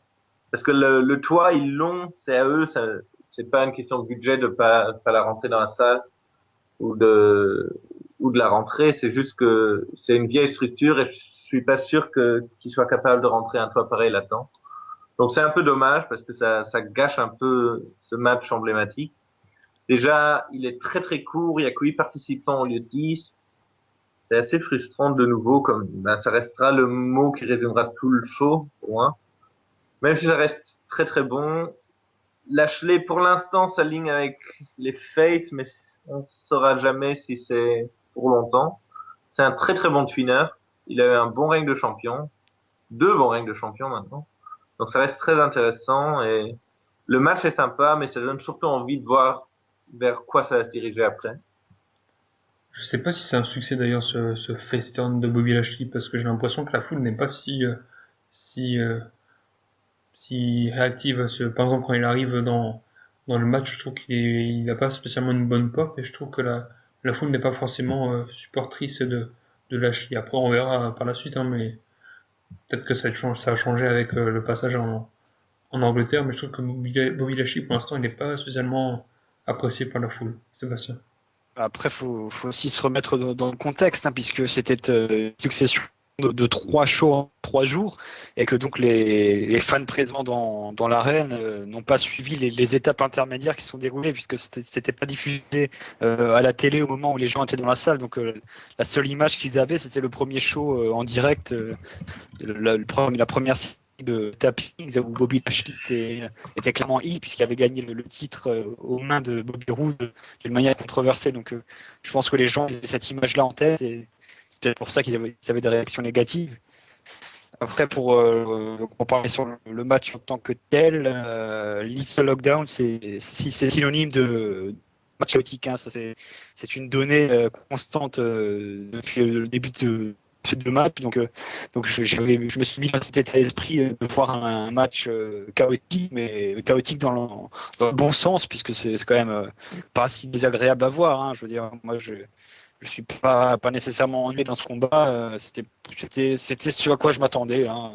Parce que le toit, ils l'ont, c'est à eux, ça, c'est pas une question de budget de pas la rentrer dans la salle ou de la rentrer, c'est juste que c'est une vieille structure et je suis pas sûr qu'ils soient capables de rentrer un toit pareil là-dedans. Donc c'est un peu dommage parce que ça gâche un peu ce match emblématique. Déjà, il est très très court, il y a que 8 participants au lieu de 10. C'est assez frustrant de nouveau, comme ben, ça restera le mot qui résumera tout le show, au moins. Même si ça reste très très bon. Lashley, pour l'instant, s'aligne avec les faces, mais on ne saura jamais si c'est pour longtemps. C'est un très très bon twinner. Il a eu un bon règne de champion. Deux bons règnes de champion maintenant. Donc ça reste très intéressant et le match est sympa, mais ça donne surtout envie de voir vers quoi ça va se diriger après.
Je sais pas si c'est un succès d'ailleurs ce face turn de Bobby Lashley parce que j'ai l'impression que la foule n'est pas si si réactive à ce. Par exemple quand il arrive dans le match, je trouve il a pas spécialement une bonne pop et je trouve que la foule n'est pas forcément supportrice de Lashley. Après on verra par la suite, hein, mais peut-être que ça va changer avec le passage en Angleterre, mais je trouve que Bobby Lashley pour l'instant il n'est pas spécialement apprécié par la foule. Sébastien.
Après, faut aussi se remettre dans le contexte, hein, puisque c'était une succession de 3 shows en 3 jours et que donc les fans présents dans l'arène n'ont pas suivi les étapes intermédiaires qui sont déroulées puisque c'était pas diffusé à la télé au moment où les gens étaient dans la salle. Donc la seule image qu'ils avaient, c'était le premier show en direct, la première série de tapping où Bobby Lashley était clairement heel puisqu'il avait gagné le titre aux mains de Bobby Roode d'une manière controversée. Donc je pense que les gens avaient cette image-là en tête et c'est peut-être pour ça qu'ils avaient des réactions négatives. Après, pour parler sur le match en tant que tel, Little Lockdown, c'est synonyme de match chaotique. Hein. Ça, c'est une donnée constante depuis le début de ces 2 matchs. Donc je me suis mis dans cet état d'esprit de voir un match chaotique, mais chaotique dans le bon sens, puisque c'est quand même pas si désagréable à voir. Hein. Je veux dire, moi, je suis pas nécessairement ennuyé dans ce combat. C'était ce à quoi je m'attendais. Hein.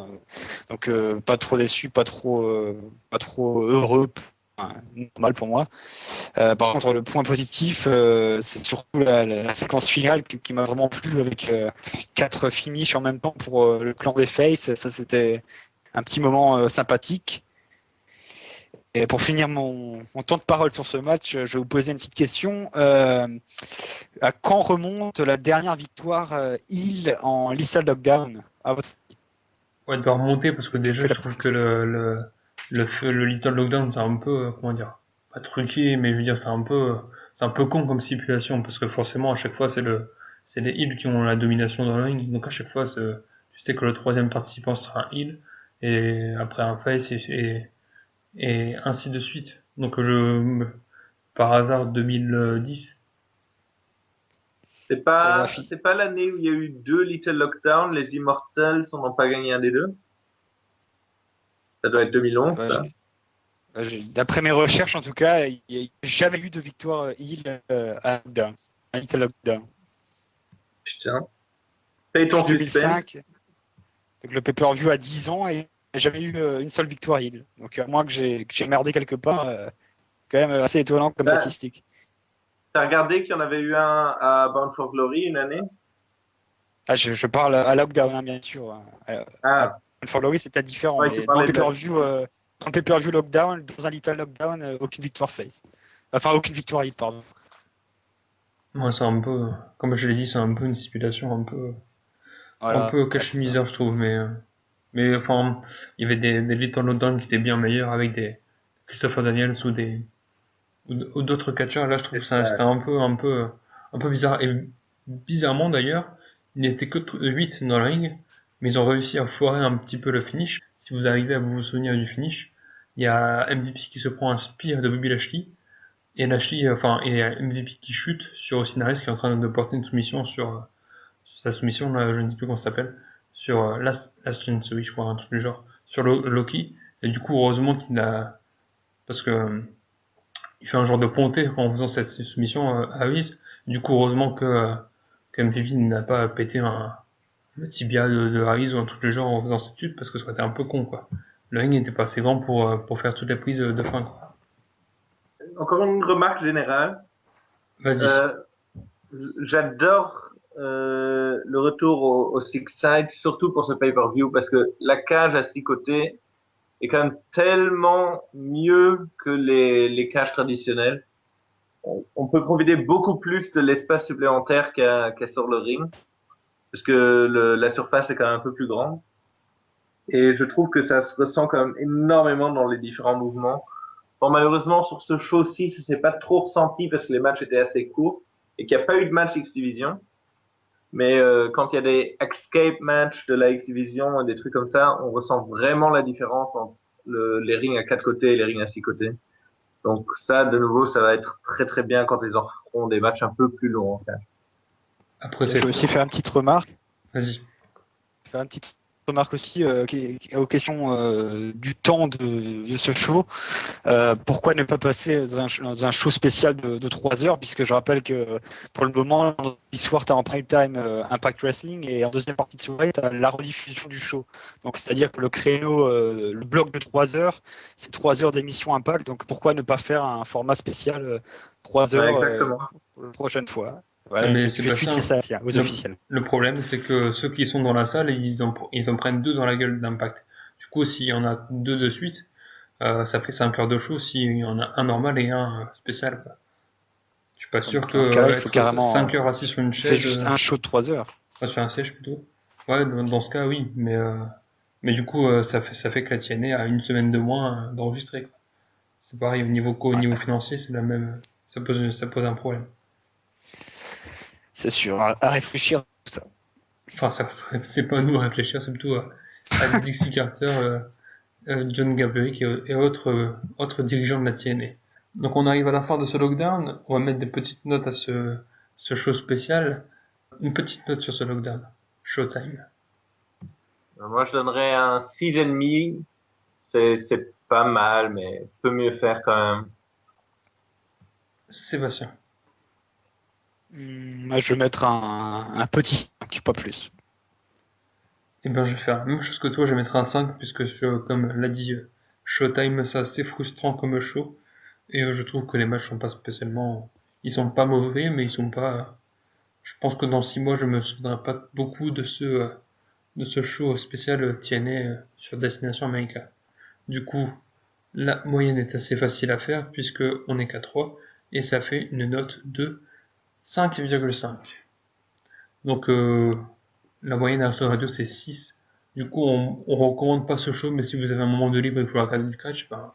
Donc pas trop déçu, pas trop heureux. Enfin, normal pour moi. Par contre, le point positif, c'est surtout la séquence finale qui m'a vraiment plu avec 4 finishes en même temps pour le clan des Faces. Ça, c'était un petit moment sympathique. Et pour finir mon temps de parole sur ce match, je vais vous poser une petite question. À quand remonte la dernière victoire heel en Lethal Lockdown à votre avis?
Ouais, elle doit remonter parce que déjà, je trouve que le Little Lockdown, c'est un peu, comment dire, pas truqué, mais je veux dire, c'est un peu con comme stipulation parce que forcément, à chaque fois, c'est les heels qui ont la domination dans le ring. Donc à chaque fois, tu sais que le troisième participant sera un heel et après un face et ainsi de suite. Donc par hasard 2010.
C'est pas l'année où il y a eu 2 Little Lockdown, les Immortals, on n'a pas gagné un des deux. Ça doit être 2011,
Ouais,
ça.
D'après mes recherches, en tout cas, il n'y a jamais eu de victoire heel à Lockdown, à Little Lockdown.
Putain. Paye ton
Depuis
suspense.
2005, donc le pay-per-view a 10 ans et il n'y a jamais eu une seule victoire heel. Donc à moins que j'ai merdé quelque part, quand même assez étonnant comme
Bah,
statistique.
T'as regardé qu'il y en avait eu un à Bound for Glory une année?
Ah, je parle à Lockdown, hein, bien sûr. À
Ah,
For Glory, c'est peut-être différent,
ouais, tu
mais dans le
parlais de la...
pay-per-view, Lockdown, dans un Little Lockdown, aucune victoire face. Enfin, aucune victoire heel, pardon.
Moi, c'est un peu, comme je l'ai dit, c'est un peu une stipulation un
Voilà,
peu
c'est ça.
cache-misère, je trouve, mais enfin, il y avait des Little Lockdown qui étaient bien meilleurs avec des Christopher Daniels ou d'autres catcheurs. Là, je trouve que c'était un peu bizarre. Et bizarrement, d'ailleurs, il n'était que 8 dans le ring, mais ils ont réussi à foirer un petit peu le finish. Si vous arrivez à vous souvenir du finish, il y a MVP qui se prend un spear de Bobby Lashley, et MVP qui chute sur Austin Harris qui est en train de porter une soumission sur sa soumission, là, je ne sais plus comment ça s'appelle, sur Last Chance, oui, je crois, un truc du genre, sur Loki. Et du coup, heureusement qu'il a, parce que il fait un genre de ponté en faisant cette soumission à Harris. Du coup, heureusement que MVP n'a pas pété le tibia de Harris ou un truc du genre en faisant cette chute parce que ça aurait été un peu con, quoi. Le ring n'était pas assez grand pour faire toutes les prises de fin, quoi.
Encore une remarque générale.
Vas-y.
J'adore le retour au Six Side, surtout pour ce pay-per-view, parce que la cage à 6 côtés est quand même tellement mieux que les cages traditionnelles. On peut profiter beaucoup plus de l'espace supplémentaire qu'il y a sur le ring, parce que la surface est quand même un peu plus grande. Et je trouve que ça se ressent quand même énormément dans les différents mouvements. Bon, malheureusement, sur ce show-ci, ça s'est pas trop ressenti parce que les matchs étaient assez courts et qu'il n'y a pas eu de match X-Division. Mais quand il y a des escape matchs de la X-Division et des trucs comme ça, on ressent vraiment la différence entre les rings à 4 côtés et les rings à 6 côtés. Donc ça, de nouveau, ça va être très très bien quand ils en feront des matchs un peu plus longs. En fait.
Après,
Je vais aussi faire une petite remarque.
Vas-y.
Faire une petite remarque aussi aux questions du temps de ce show. Pourquoi ne pas passer dans un show spécial de 3 heures, puisque je rappelle que pour le moment, ce soir, tu as en prime time Impact Wrestling et en deuxième partie de soirée, tu as la rediffusion du show. Donc, c'est-à-dire que le créneau, le bloc de 3 heures, c'est 3 heures d'émission Impact. Donc, pourquoi ne pas faire un format spécial 3 heures
Ouais, exactement.
pour la prochaine fois? Ouais,
mais
le
Sébastien,
tweet, c'est ça, tiens, aux
le,
officiels.
le problème, c'est que ceux qui sont dans la salle, ils en prennent 2 dans la gueule d'Impact. Du coup, s'il y en a 2 de suite, ça fait 5 heures de show s'il y en a un normal et un spécial, quoi. Je suis pas sûr que
Dans ce cas-là, il faut
être 5
carrément.
heures assis sur une
Tu fais
chaise,
juste un show de 3 heures.
sur un siège plutôt. Ouais, dans ce cas, oui, mais du coup, ça fait que la TNA a une semaine de moins d'enregistrer, quoi. C'est pareil, au
Ouais,
niveau financier, c'est la même, ça pose un problème.
c'est sûr. À réfléchir tout ça.
Enfin, c'est pas à nous à réfléchir, c'est plutôt à Dixie Carter, John Gabriel et autres dirigeants de la TNA. Donc on arrive à la fin de ce lockdown, on va mettre des petites notes à ce show spécial. Une petite note sur ce lockdown. Showtime.
Moi, je donnerais un 6,5. C'est pas mal, mais peut mieux faire quand même.
Sébastien.
Moi, je vais mettre un petit 5, pas plus.
Eh bien, je vais faire la même chose que toi, je vais mettre un 5, puisque comme l'a dit Showtime, c'est assez frustrant comme show. Et je trouve que les matchs sont pas spécialement... Ils sont pas mauvais, mais ils sont pas... Je pense que dans 6 mois, je me souviendrai pas beaucoup de ce show spécial TNA sur Destination America. Du coup, la moyenne est assez facile à faire, puisque on est qu'à 3, et ça fait une note de 5,5. Donc, la moyenne à ce radio, c'est 6. Du coup, on recommande pas ce show, mais si vous avez un moment de libre et que vous regardez du catch, ben,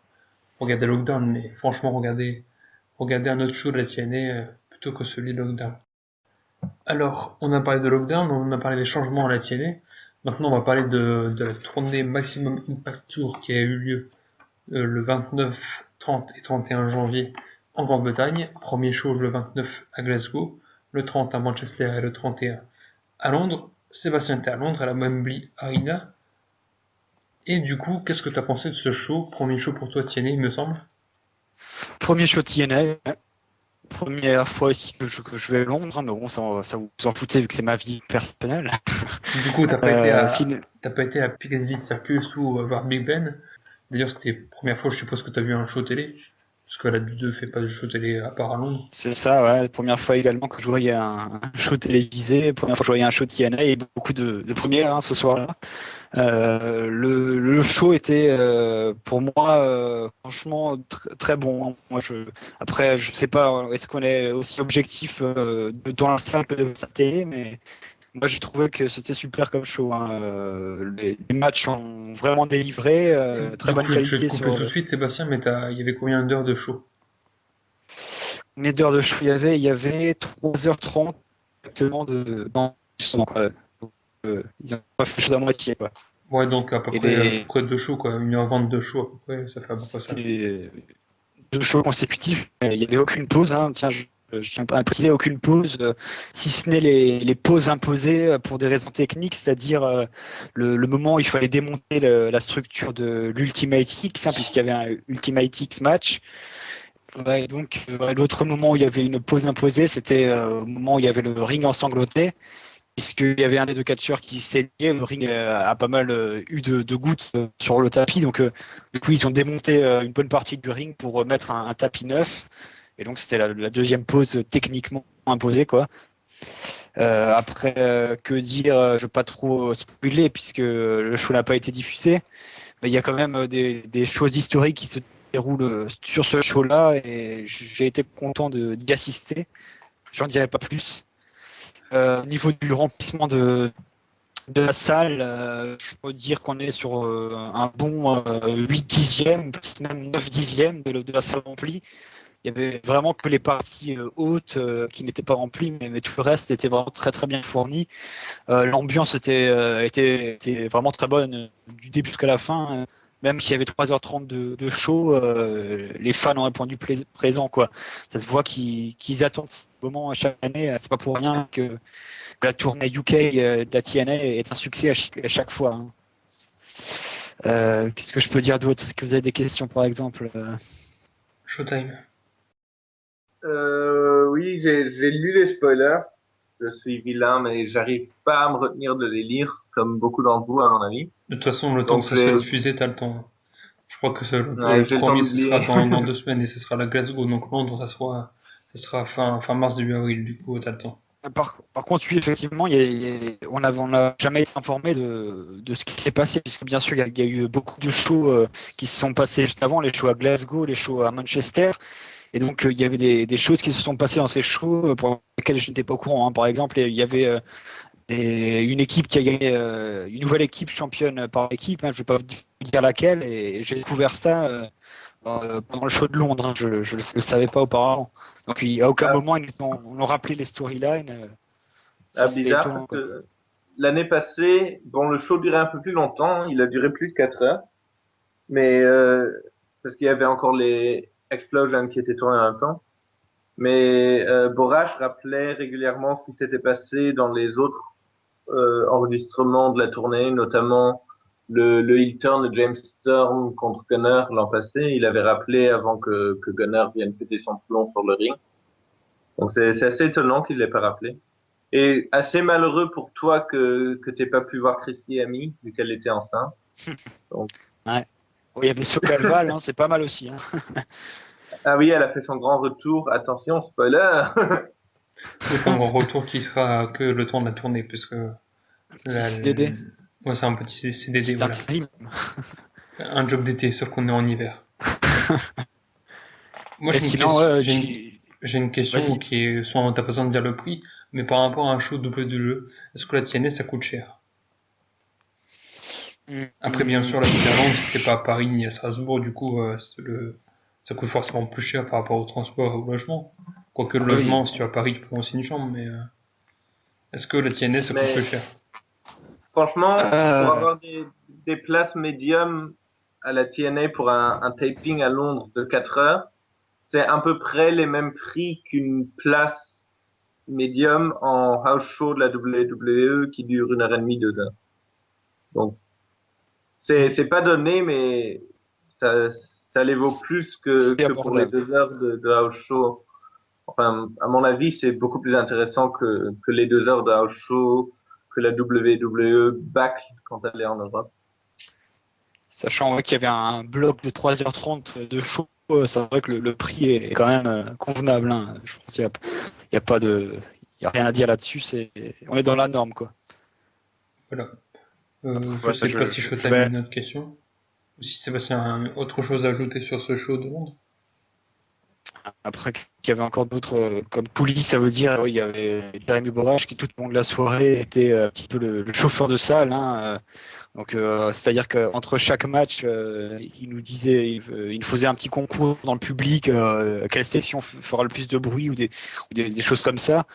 regardez Lockdown, mais franchement, regardez un autre show de la TNA plutôt que celui de Lockdown. Alors, on a parlé de Lockdown, on a parlé des changements à la TNA. Maintenant, on va parler de la tournée Maximum Impact Tour qui a eu lieu le 29, 30 et 31 janvier en Grande-Bretagne. Premier show le 29 à Glasgow, le 30 à Manchester et le 31 à Londres. Sébastien était à Londres, à la Wembley Arena. Et du coup, qu'est-ce que tu as pensé de ce show? Premier show pour toi, Tiennet, il me semble.
Premier show TNA. Première fois aussi que je vais à Londres, hein, mais bon, ça vous en foutez vu que c'est ma vie personnelle.
Du coup,
Sinon,
t'as pas été à Piccadilly Circus ou voir Big Ben. D'ailleurs, c'était la première fois, je suppose que tu as vu un show télé. Parce que la 2 fait pas de show télé à part à Londres.
c'est ça, ouais. Première fois également que je voyais un show télévisé. Première fois que je voyais un show TNA et beaucoup de premières ce soir-là. Le show était pour moi franchement très bon, hein. Après, je sais pas, est-ce qu'on est aussi objectif dans la salle que de sa télé, mais moi j'ai trouvé que c'était super comme show, hein. Les matchs ont vraiment délivré, très
Du
bonne
coup, je vais te
qualité
couper
sur
tout de suite, Sébastien, mais il y avait combien d'heures de show?
combien d'heures de show il y avait 3h30 exactement donc, ils ont pas fait chose à moitié, quoi.
Ouais, donc à peu
Et
près 2 shows, quoi. 1h20 de show, à peu près, ça fait à peu près ça.
c'est 2 shows consécutifs. Il n'y avait aucune pause, hein. Tiens, je tiens pas à préciser aucune pause, si ce n'est les pauses imposées pour des raisons techniques, c'est-à-dire le moment où il fallait démonter la structure de l'Ultimate X, hein, puisqu'il y avait un Ultimate X match. Ouais, et donc, l'autre moment où il y avait une pause imposée, c'était au moment où il y avait le ring ensanglanté, puisqu'il y avait un des deux catcheurs qui saignait, le ring a pas mal eu de gouttes sur le tapis, donc du coup ils ont démonté une bonne partie du ring pour mettre un tapis neuf, et donc c'était la deuxième pause techniquement imposée, quoi. Après, que dire, je vais pas trop spoiler puisque le show n'a pas été diffusé, mais il y a quand même des choses historiques qui se déroulent sur ce show-là, et j'ai été content d'y assister. J'en dirai pas plus. Au niveau du remplissement de la salle, je peux dire qu'on est sur un bon 8 dixièmes, peut-être même 9 dixièmes de la salle remplie. Il y avait vraiment que les parties hautes qui n'étaient pas remplies, mais tout le reste était vraiment très très bien fourni. L'ambiance était vraiment très bonne du début jusqu'à la fin. Même s'il y avait 3h30 de show, les fans ont répondu présent, quoi. Ça se voit qu'ils attendent ce moment à chaque année. C'est pas pour rien que la tournée UK de la TNA est un succès à chaque fois, hein. Qu'est-ce que je peux dire d'autre? Est-ce que vous avez des questions, par exemple?
Showtime.
Oui, j'ai lu les spoilers. Je suis vilain, mais j'arrive pas à me retenir de les lire, comme beaucoup d'entre vous, à mon avis.
De toute façon, le temps que
Donc,
ça soit diffusé, t'as le temps. Je crois que le
ouais, j'ai le temps
premier, ce sera
d'oublier.
dans 2 semaines et ce sera la Glasgow, donc Londres, ça Ce sera fin mars, début avril, du coup, t'as le temps.
Par contre, oui, effectivement, on n'a jamais été informé de ce qui s'est passé, puisque bien sûr, il y a eu beaucoup de shows qui se sont passés juste avant, les shows à Glasgow, les shows à Manchester, et donc il y avait des choses qui se sont passées dans ces shows pour lesquelles je n'étais pas au courant, hein. Par exemple, il y avait une équipe qui a gagné, une nouvelle équipe championne par équipe, hein, je ne vais pas vous dire laquelle, et j'ai découvert ça pendant le show de Londres, hein, je ne le savais pas auparavant. Donc, à aucun
Ah,
moment, ils nous ont rappelé les storylines. C'était
bizarre
étonnant,
parce
quoi.
que l'année passée, bon, le show durait un peu plus longtemps, hein, il a duré plus de 4 heures, mais parce qu'il y avait encore les Explosions qui étaient tournés en même temps. Mais Borash rappelait régulièrement ce qui s'était passé dans les autres enregistrements de la tournée, notamment le heel turn de James Storm contre Gunner l'an passé. Il avait rappelé avant que Gunner vienne péter son plomb sur le ring. Donc c'est assez étonnant qu'il l'ait pas rappelé. Et assez malheureux pour toi que t'aies pas pu voir Christy Amy, vu qu'elle était enceinte. Donc,
Ouais. Oh, il y avait Sokalval, hein, c'est pas mal aussi, hein.
ah oui, elle a fait son grand retour. Attention, spoiler!
Donc, un retour qui sera que le temps de la tournée, puisque
Petit
là,
CDD.
ouais, c'est un petit CDD,
C'est
voilà.
intérim.
Un job d'été, sauf qu'on est en hiver. Moi,
Et sinon,
j'ai une question
vas-y.
qui est, sans, t'as pas besoin de dire le prix, mais par rapport à un show double de jeu, est-ce que la TNS, ça coûte cher? Après, bien
Hum,
sûr, la c'était à Londres, c'était pas à Paris ni à Strasbourg, du coup, ça coûte forcément plus cher par rapport au transport et au logement. Quoique le
ah oui.
logement, si tu vas à Paris, tu prends aussi une chambre, mais est-ce que la TNS, ça coûte peu
Mais
cher?
franchement, pour
Euh,
avoir des places médium à la TNA pour un taping à Londres de 4 heures, c'est à peu près les mêmes prix qu'une place médium en house show de la WWE qui dure 1 heure et demie, 2 heures. Donc,
Hmm.
c'est pas donné, mais ça les vaut plus
c'est
que pour les
abordable.
2 heures de house show. Enfin, à mon avis, c'est beaucoup plus intéressant que les 2 heures de house show que la WWE back quand elle est en Europe.
Sachant ouais, qu'il y avait un bloc de 3h30 de show, c'est vrai que le prix est quand même convenable, hein. Je pense qu'il y a pas de, il y a rien à dire là-dessus. On est dans la norme, quoi.
Voilà.
Après,
Je
ouais,
sais pas si
je
Shota a mis
vais.
une autre question. Ou si Sébastien a autre chose à ajouter sur ce show de Londres.
Après, qu'il y avait encore d'autres, comme Pouli, ça veut dire, oui, il y avait Jérémy Borache qui tout au long de la soirée était un petit peu le chauffeur de salle, hein. Donc, c'est-à-dire qu'entre chaque match, il nous disait, il nous faisait un petit concours dans le public, quelle section fera le plus de bruit ou des choses comme ça.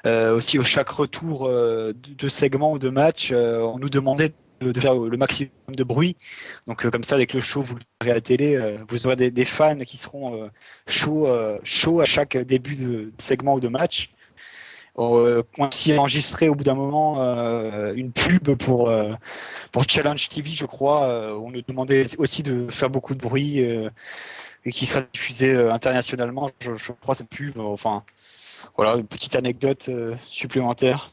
Aussi, au chaque retour de segment ou de match, on nous demandait de faire le maximum de bruit. Donc, comme ça, avec le show, vous le verrez à la télé, vous aurez des fans qui seront chauds à chaque début de segment ou de match. On a aussi enregistré au bout d'un moment une pub pour Challenge TV, je crois. On nous demandait aussi de faire beaucoup de bruit et qui sera diffusé internationalement, je crois, cette pub. Enfin, voilà, une petite anecdote supplémentaire.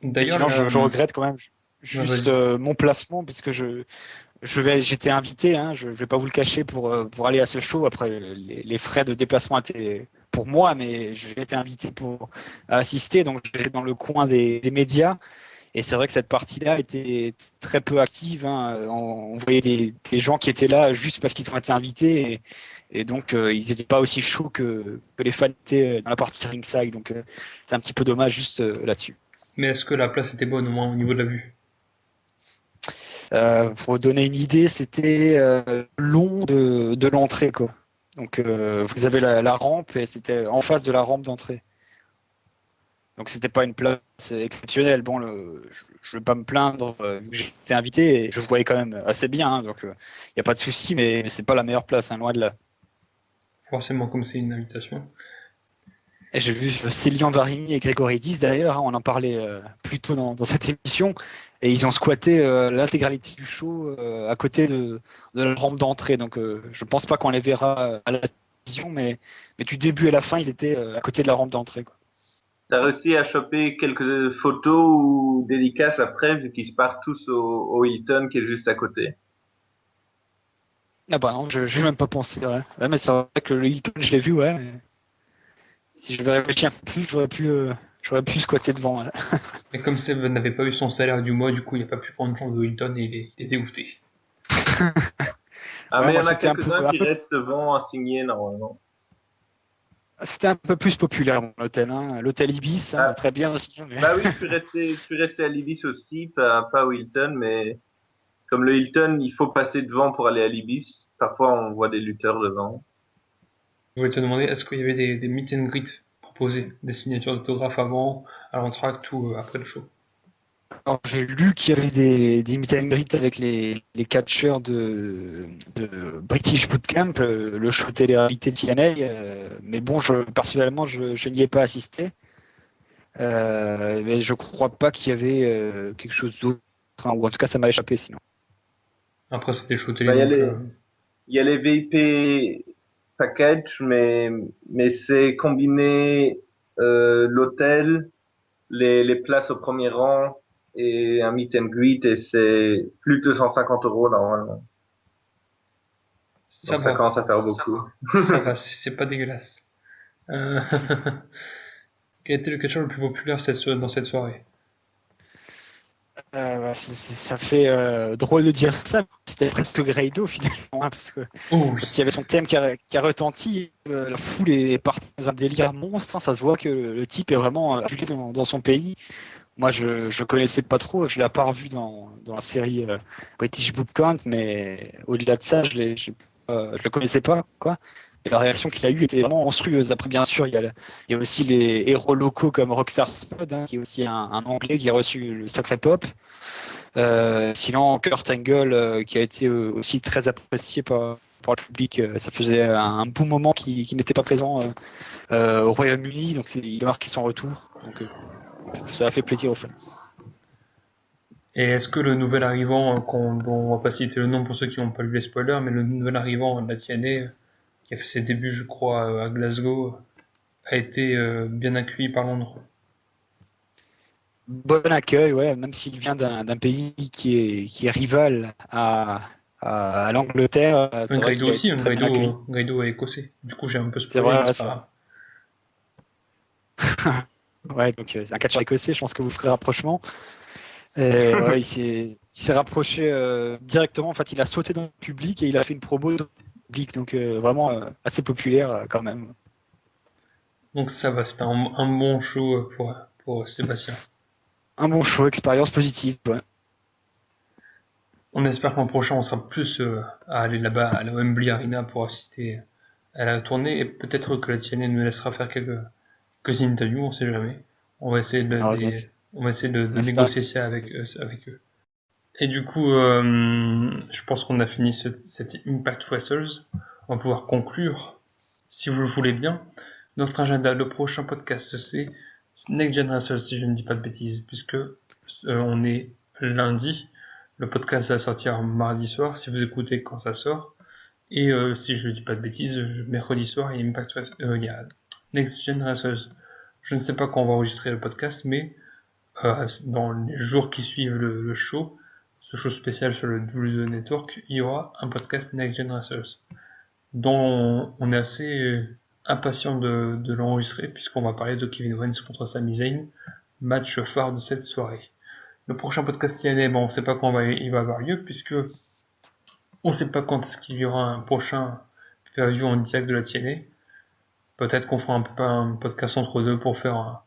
Et
D'ailleurs,
sinon,
là,
je regrette quand même
ouais,
juste
vas-y.
mon placement, puisque j'étais invité, hein, je vais pas vous le cacher, pour aller à ce show. Après, les frais de déplacement étaient pour moi, mais j'ai été invité pour assister, donc j'étais dans le coin des médias. Et c'est vrai que cette partie-là était très peu active, hein. On voyait des gens qui étaient là juste parce qu'ils ont été invités. Et donc, ils n'étaient pas aussi chauds que les fans étaient dans la partie ringside. Donc, c'est un petit peu dommage juste là-dessus.
Mais est-ce que la place était bonne au moins au niveau de la vue?
Pour donner une idée, c'était long de l'entrée, quoi. Donc, vous avez la rampe et c'était en face de la rampe d'entrée. Donc c'était pas une place exceptionnelle. Bon, je vais pas me plaindre vu que j'étais invité et je voyais quand même assez bien, hein, donc il n'y a pas de souci, mais c'est pas la meilleure place, hein, loin de là.
Forcément, comme c'est une invitation.
Et j'ai vu Célian Varini et Grégory 10 d'ailleurs, hein, on en parlait plus tôt dans cette émission, et ils ont squatté l'intégralité du show à côté de la rampe d'entrée. Donc je pense pas qu'on les verra à la télévision, mais du début à la fin, ils étaient à côté de la rampe d'entrée, quoi.
T'as réussi à choper quelques photos ou dédicaces après, vu qu'ils se partent tous au Hilton qui est juste à côté.
Ah bah non, je n'ai même pas pensé, ouais. Ouais, mais c'est vrai que le Hilton, je l'ai vu, ouais. Mais si je l'avais réfléchi un peu plus, j'aurais pu squatter devant. Ouais.
Mais comme Seb n'avait pas eu son salaire du mois, du coup, il n'a pas pu prendre une chambre de Hilton et il est dégoûté.
Ah,
Ouais,
mais il y
moi,
en a quelques-uns
un
qui
peu,
restent devant à signer normalement.
c'était un peu plus populaire, mon hôtel, hein. L'hôtel Ibis, hein,
Ah,
très bien aussi. Mais...
bah oui, je suis resté à l'Ibis aussi, pas au Hilton, mais comme le Hilton, il faut passer devant pour aller à l'Ibis. Parfois, on voit des lutteurs devant.
Je voulais te demander, est-ce qu'il y avait des meet and greet proposés, des signatures d'autographes avant, à l'entracte ou après le show?
Alors, j'ai lu qu'il y avait des meet and greet avec les catcheurs de British Bootcamp, le show télé-réalité TNA, mais bon, personnellement, je n'y ai pas assisté. Mais je crois pas qu'il y avait quelque chose d'autre, hein, ou en tout cas, ça m'a échappé sinon.
Après, c'était show télé,
Bah, il y a
donc
il y a les VIP package, mais c'est combiné l'hôtel, les places au premier rang et un meet and greet et c'est plus de 250 € normalement.
ça
Donc ça
va,
commence à faire beaucoup.
ça va, c'est pas dégueulasse. Euh, Quel était le catcheur le plus populaire dans cette soirée?
Ouais, ça fait drôle de dire ça, mais c'était presque Grado finalement, hein, parce que
Oh oui,
quand il y avait son thème qui a retenti, la foule est partie dans un délire monstre, hein, ça se voit que le type est vraiment affilié dans son pays. Moi, je connaissais pas trop, je l'ai pas revu dans la série British Boot Camp, mais au-delà de ça, je le connaissais pas, quoi. Et la réaction qu'il a eue était vraiment monstrueuse. Après, bien sûr, il y a aussi les héros locaux comme Rockstar Spud, hein, qui est aussi un Anglais qui a reçu le Sacré Pop. Sinon, Kurt Angle, qui a été aussi très apprécié par le public, ça faisait un bon moment qu'il n'était pas présent au Royaume-Uni, donc il a marqué son retour. Donc, ça a fait plaisir aux fans.
et est-ce que le nouvel arrivant, dont on va pas citer le nom pour ceux qui n'ont pas lu les spoilers, mais le nouvel arrivant de la TNA, qui a fait ses débuts, je crois, à Glasgow, a été bien accueilli par Londres?
Bon accueil, ouais, même s'il vient d'un pays qui est rival à l'Angleterre,
Un
c'est vrai
Grado
qu'il a
aussi,
été
un
très bien accueilli.
Grado est écossais. Du coup, j'ai un peu
C'est
spoilé,
vrai,
mais
ouais,
c'est pas
c'est vrai.
grave.
Ouais, donc c'est un catcheur écossais, je pense que vous ferez rapprochement. Et ouais, il s'est rapproché directement. En fait, il a sauté dans le public et il a fait une promo dans le public, donc vraiment assez populaire quand même.
Donc ça va, c'était un bon show pour Sébastien.
Un bon show, expérience positive. Ouais.
On espère qu'en prochain, on sera plus à aller là-bas à la Wembley Arena pour assister à la tournée et peut-être que la TNA nous laissera faire quelques interviews, on sait jamais. On va essayer
Alors,
on va essayer de
on espère.
négocier ça avec eux. Et du coup, je pense qu'on a fini cet Impact Wrestlers. On va pouvoir conclure, si vous le voulez bien. Notre agenda, le prochain podcast, c'est Next Gen Wrestlers, si je ne dis pas de bêtises, puisque on est lundi. Le podcast va sortir mardi soir, si vous écoutez quand ça sort. Et si je ne dis pas de bêtises, mercredi soir, il y a Next Gen Wrestlers. Je ne sais pas quand on va enregistrer le podcast, mais dans les jours qui suivent le show, ce show spécial sur le W2 Network, il y aura un podcast Next Gen Wrestlers, dont on est assez impatient de l'enregistrer, puisqu'on va parler de Kevin Owens contre Sami Zayn, match phare de cette soirée. Le prochain podcast TNA, bon, on ne sait pas quand il va avoir lieu, puisque on ne sait pas quand est-ce qu'il y aura un prochain review en direct de la TNA. Peut-être qu'on fera un podcast entre deux pour faire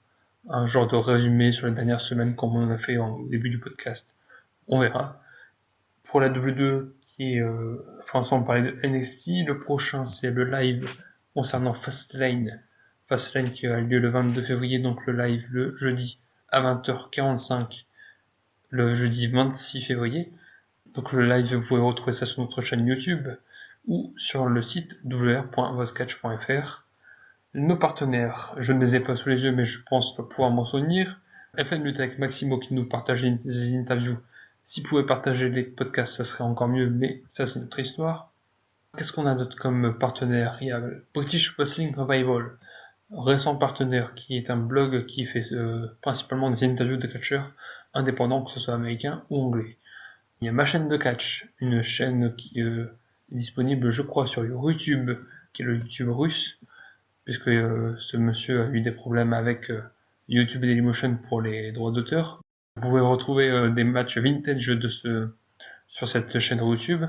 un genre de résumé sur les dernières semaines comme on a fait au début du podcast. On verra. Pour la W2 qui est, on parlait de NXT, le prochain c'est le live concernant Fastlane. Fastlane qui a lieu le 22 février, donc le live le jeudi à 20h45, le jeudi 26 février. Donc le live, vous pouvez retrouver ça sur notre chaîne YouTube ou sur le site www.voscatch.fr. Nos partenaires, je ne les ai pas sous les yeux, mais je pense pouvoir m'en souvenir. FN Lutte avec Maximo qui nous partage des interviews. S'il pouvait partager les podcasts, ça serait encore mieux, mais ça c'est notre histoire. Qu'est-ce qu'on a d'autre comme partenaire? Il y a British Wrestling Revival, récent partenaire, qui est un blog qui fait principalement des interviews de catcheurs indépendants, que ce soit américains ou anglais. Il y a Ma chaîne de catch, une chaîne qui qui est disponible, je crois, sur YouTube, qui est le YouTube russe, puisque ce monsieur a eu des problèmes avec YouTube et Dailymotion pour les droits d'auteur. Vous pouvez retrouver des matchs vintage sur cette chaîne YouTube.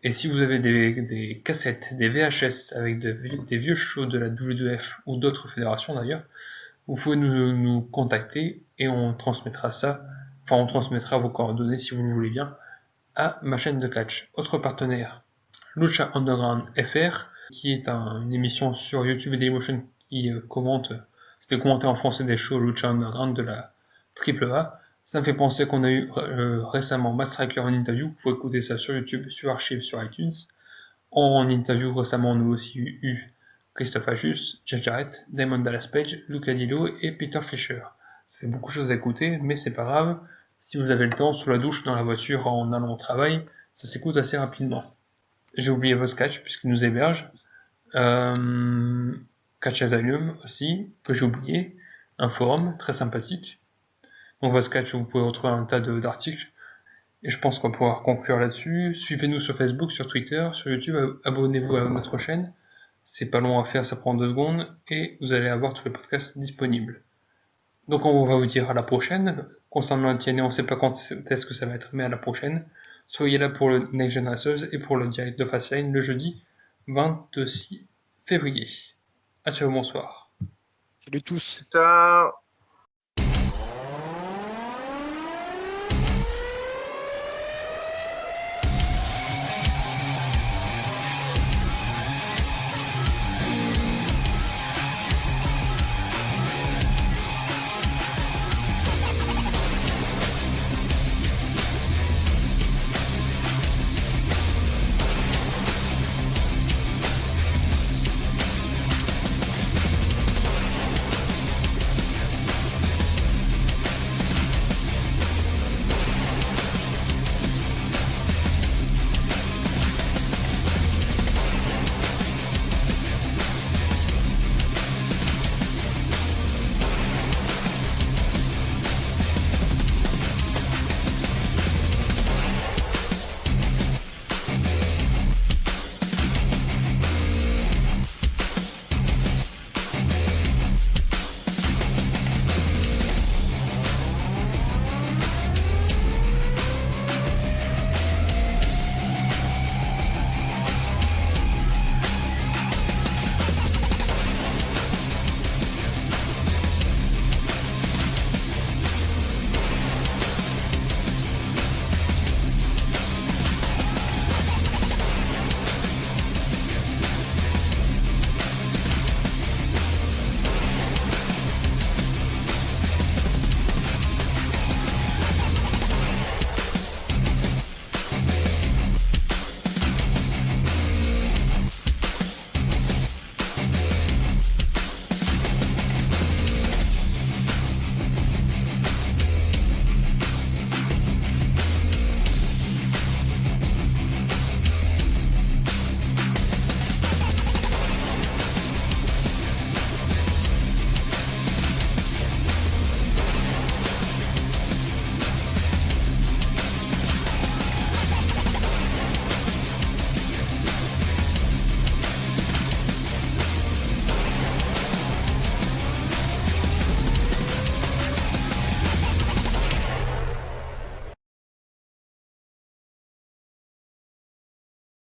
Et si vous avez des cassettes, des VHS avec des vieux shows de la WWF ou d'autres fédérations d'ailleurs, vous pouvez nous contacter et on transmettra vos coordonnées si vous le voulez bien à ma chaîne de catch. Autre partenaire, Lucha Underground FR, qui est une émission sur YouTube et Dailymotion qui c'était commenté en français des shows Lucha Underground de la AAA. Ça me fait penser qu'on a eu récemment Matt Striker en interview. Vous pouvez écouter ça sur YouTube, sur Archive, sur iTunes. En interview récemment, on a aussi eu Christophe Ajus, Jeff Jarrett, Damon Dallas Page, Luca Dillo et Peter Fischer. Ça fait beaucoup de choses à écouter, mais c'est pas grave. Si vous avez le temps, sous la douche, dans la voiture, en allant au travail, ça s'écoute assez rapidement. J'ai oublié Voscatch puisqu'il nous héberge. Catch Asylum aussi, que j'ai oublié. Un forum très sympathique. Donc Voscatch, vous pouvez retrouver un tas d'articles. Et je pense qu'on va pouvoir conclure là-dessus. Suivez-nous sur Facebook, sur Twitter, sur YouTube. Abonnez-vous à notre chaîne. C'est pas long à faire, ça prend 2 secondes. Et vous allez avoir tous les podcasts disponibles. Donc on va vous dire à la prochaine. Concernant la TNA, on ne sait pas quand est-ce que ça va être, mais à la prochaine. Soyez là pour le Next Gen Racers et pour le direct de Fastlane le jeudi 26 février. À ciao, bonsoir.
Salut tous.
Ciao.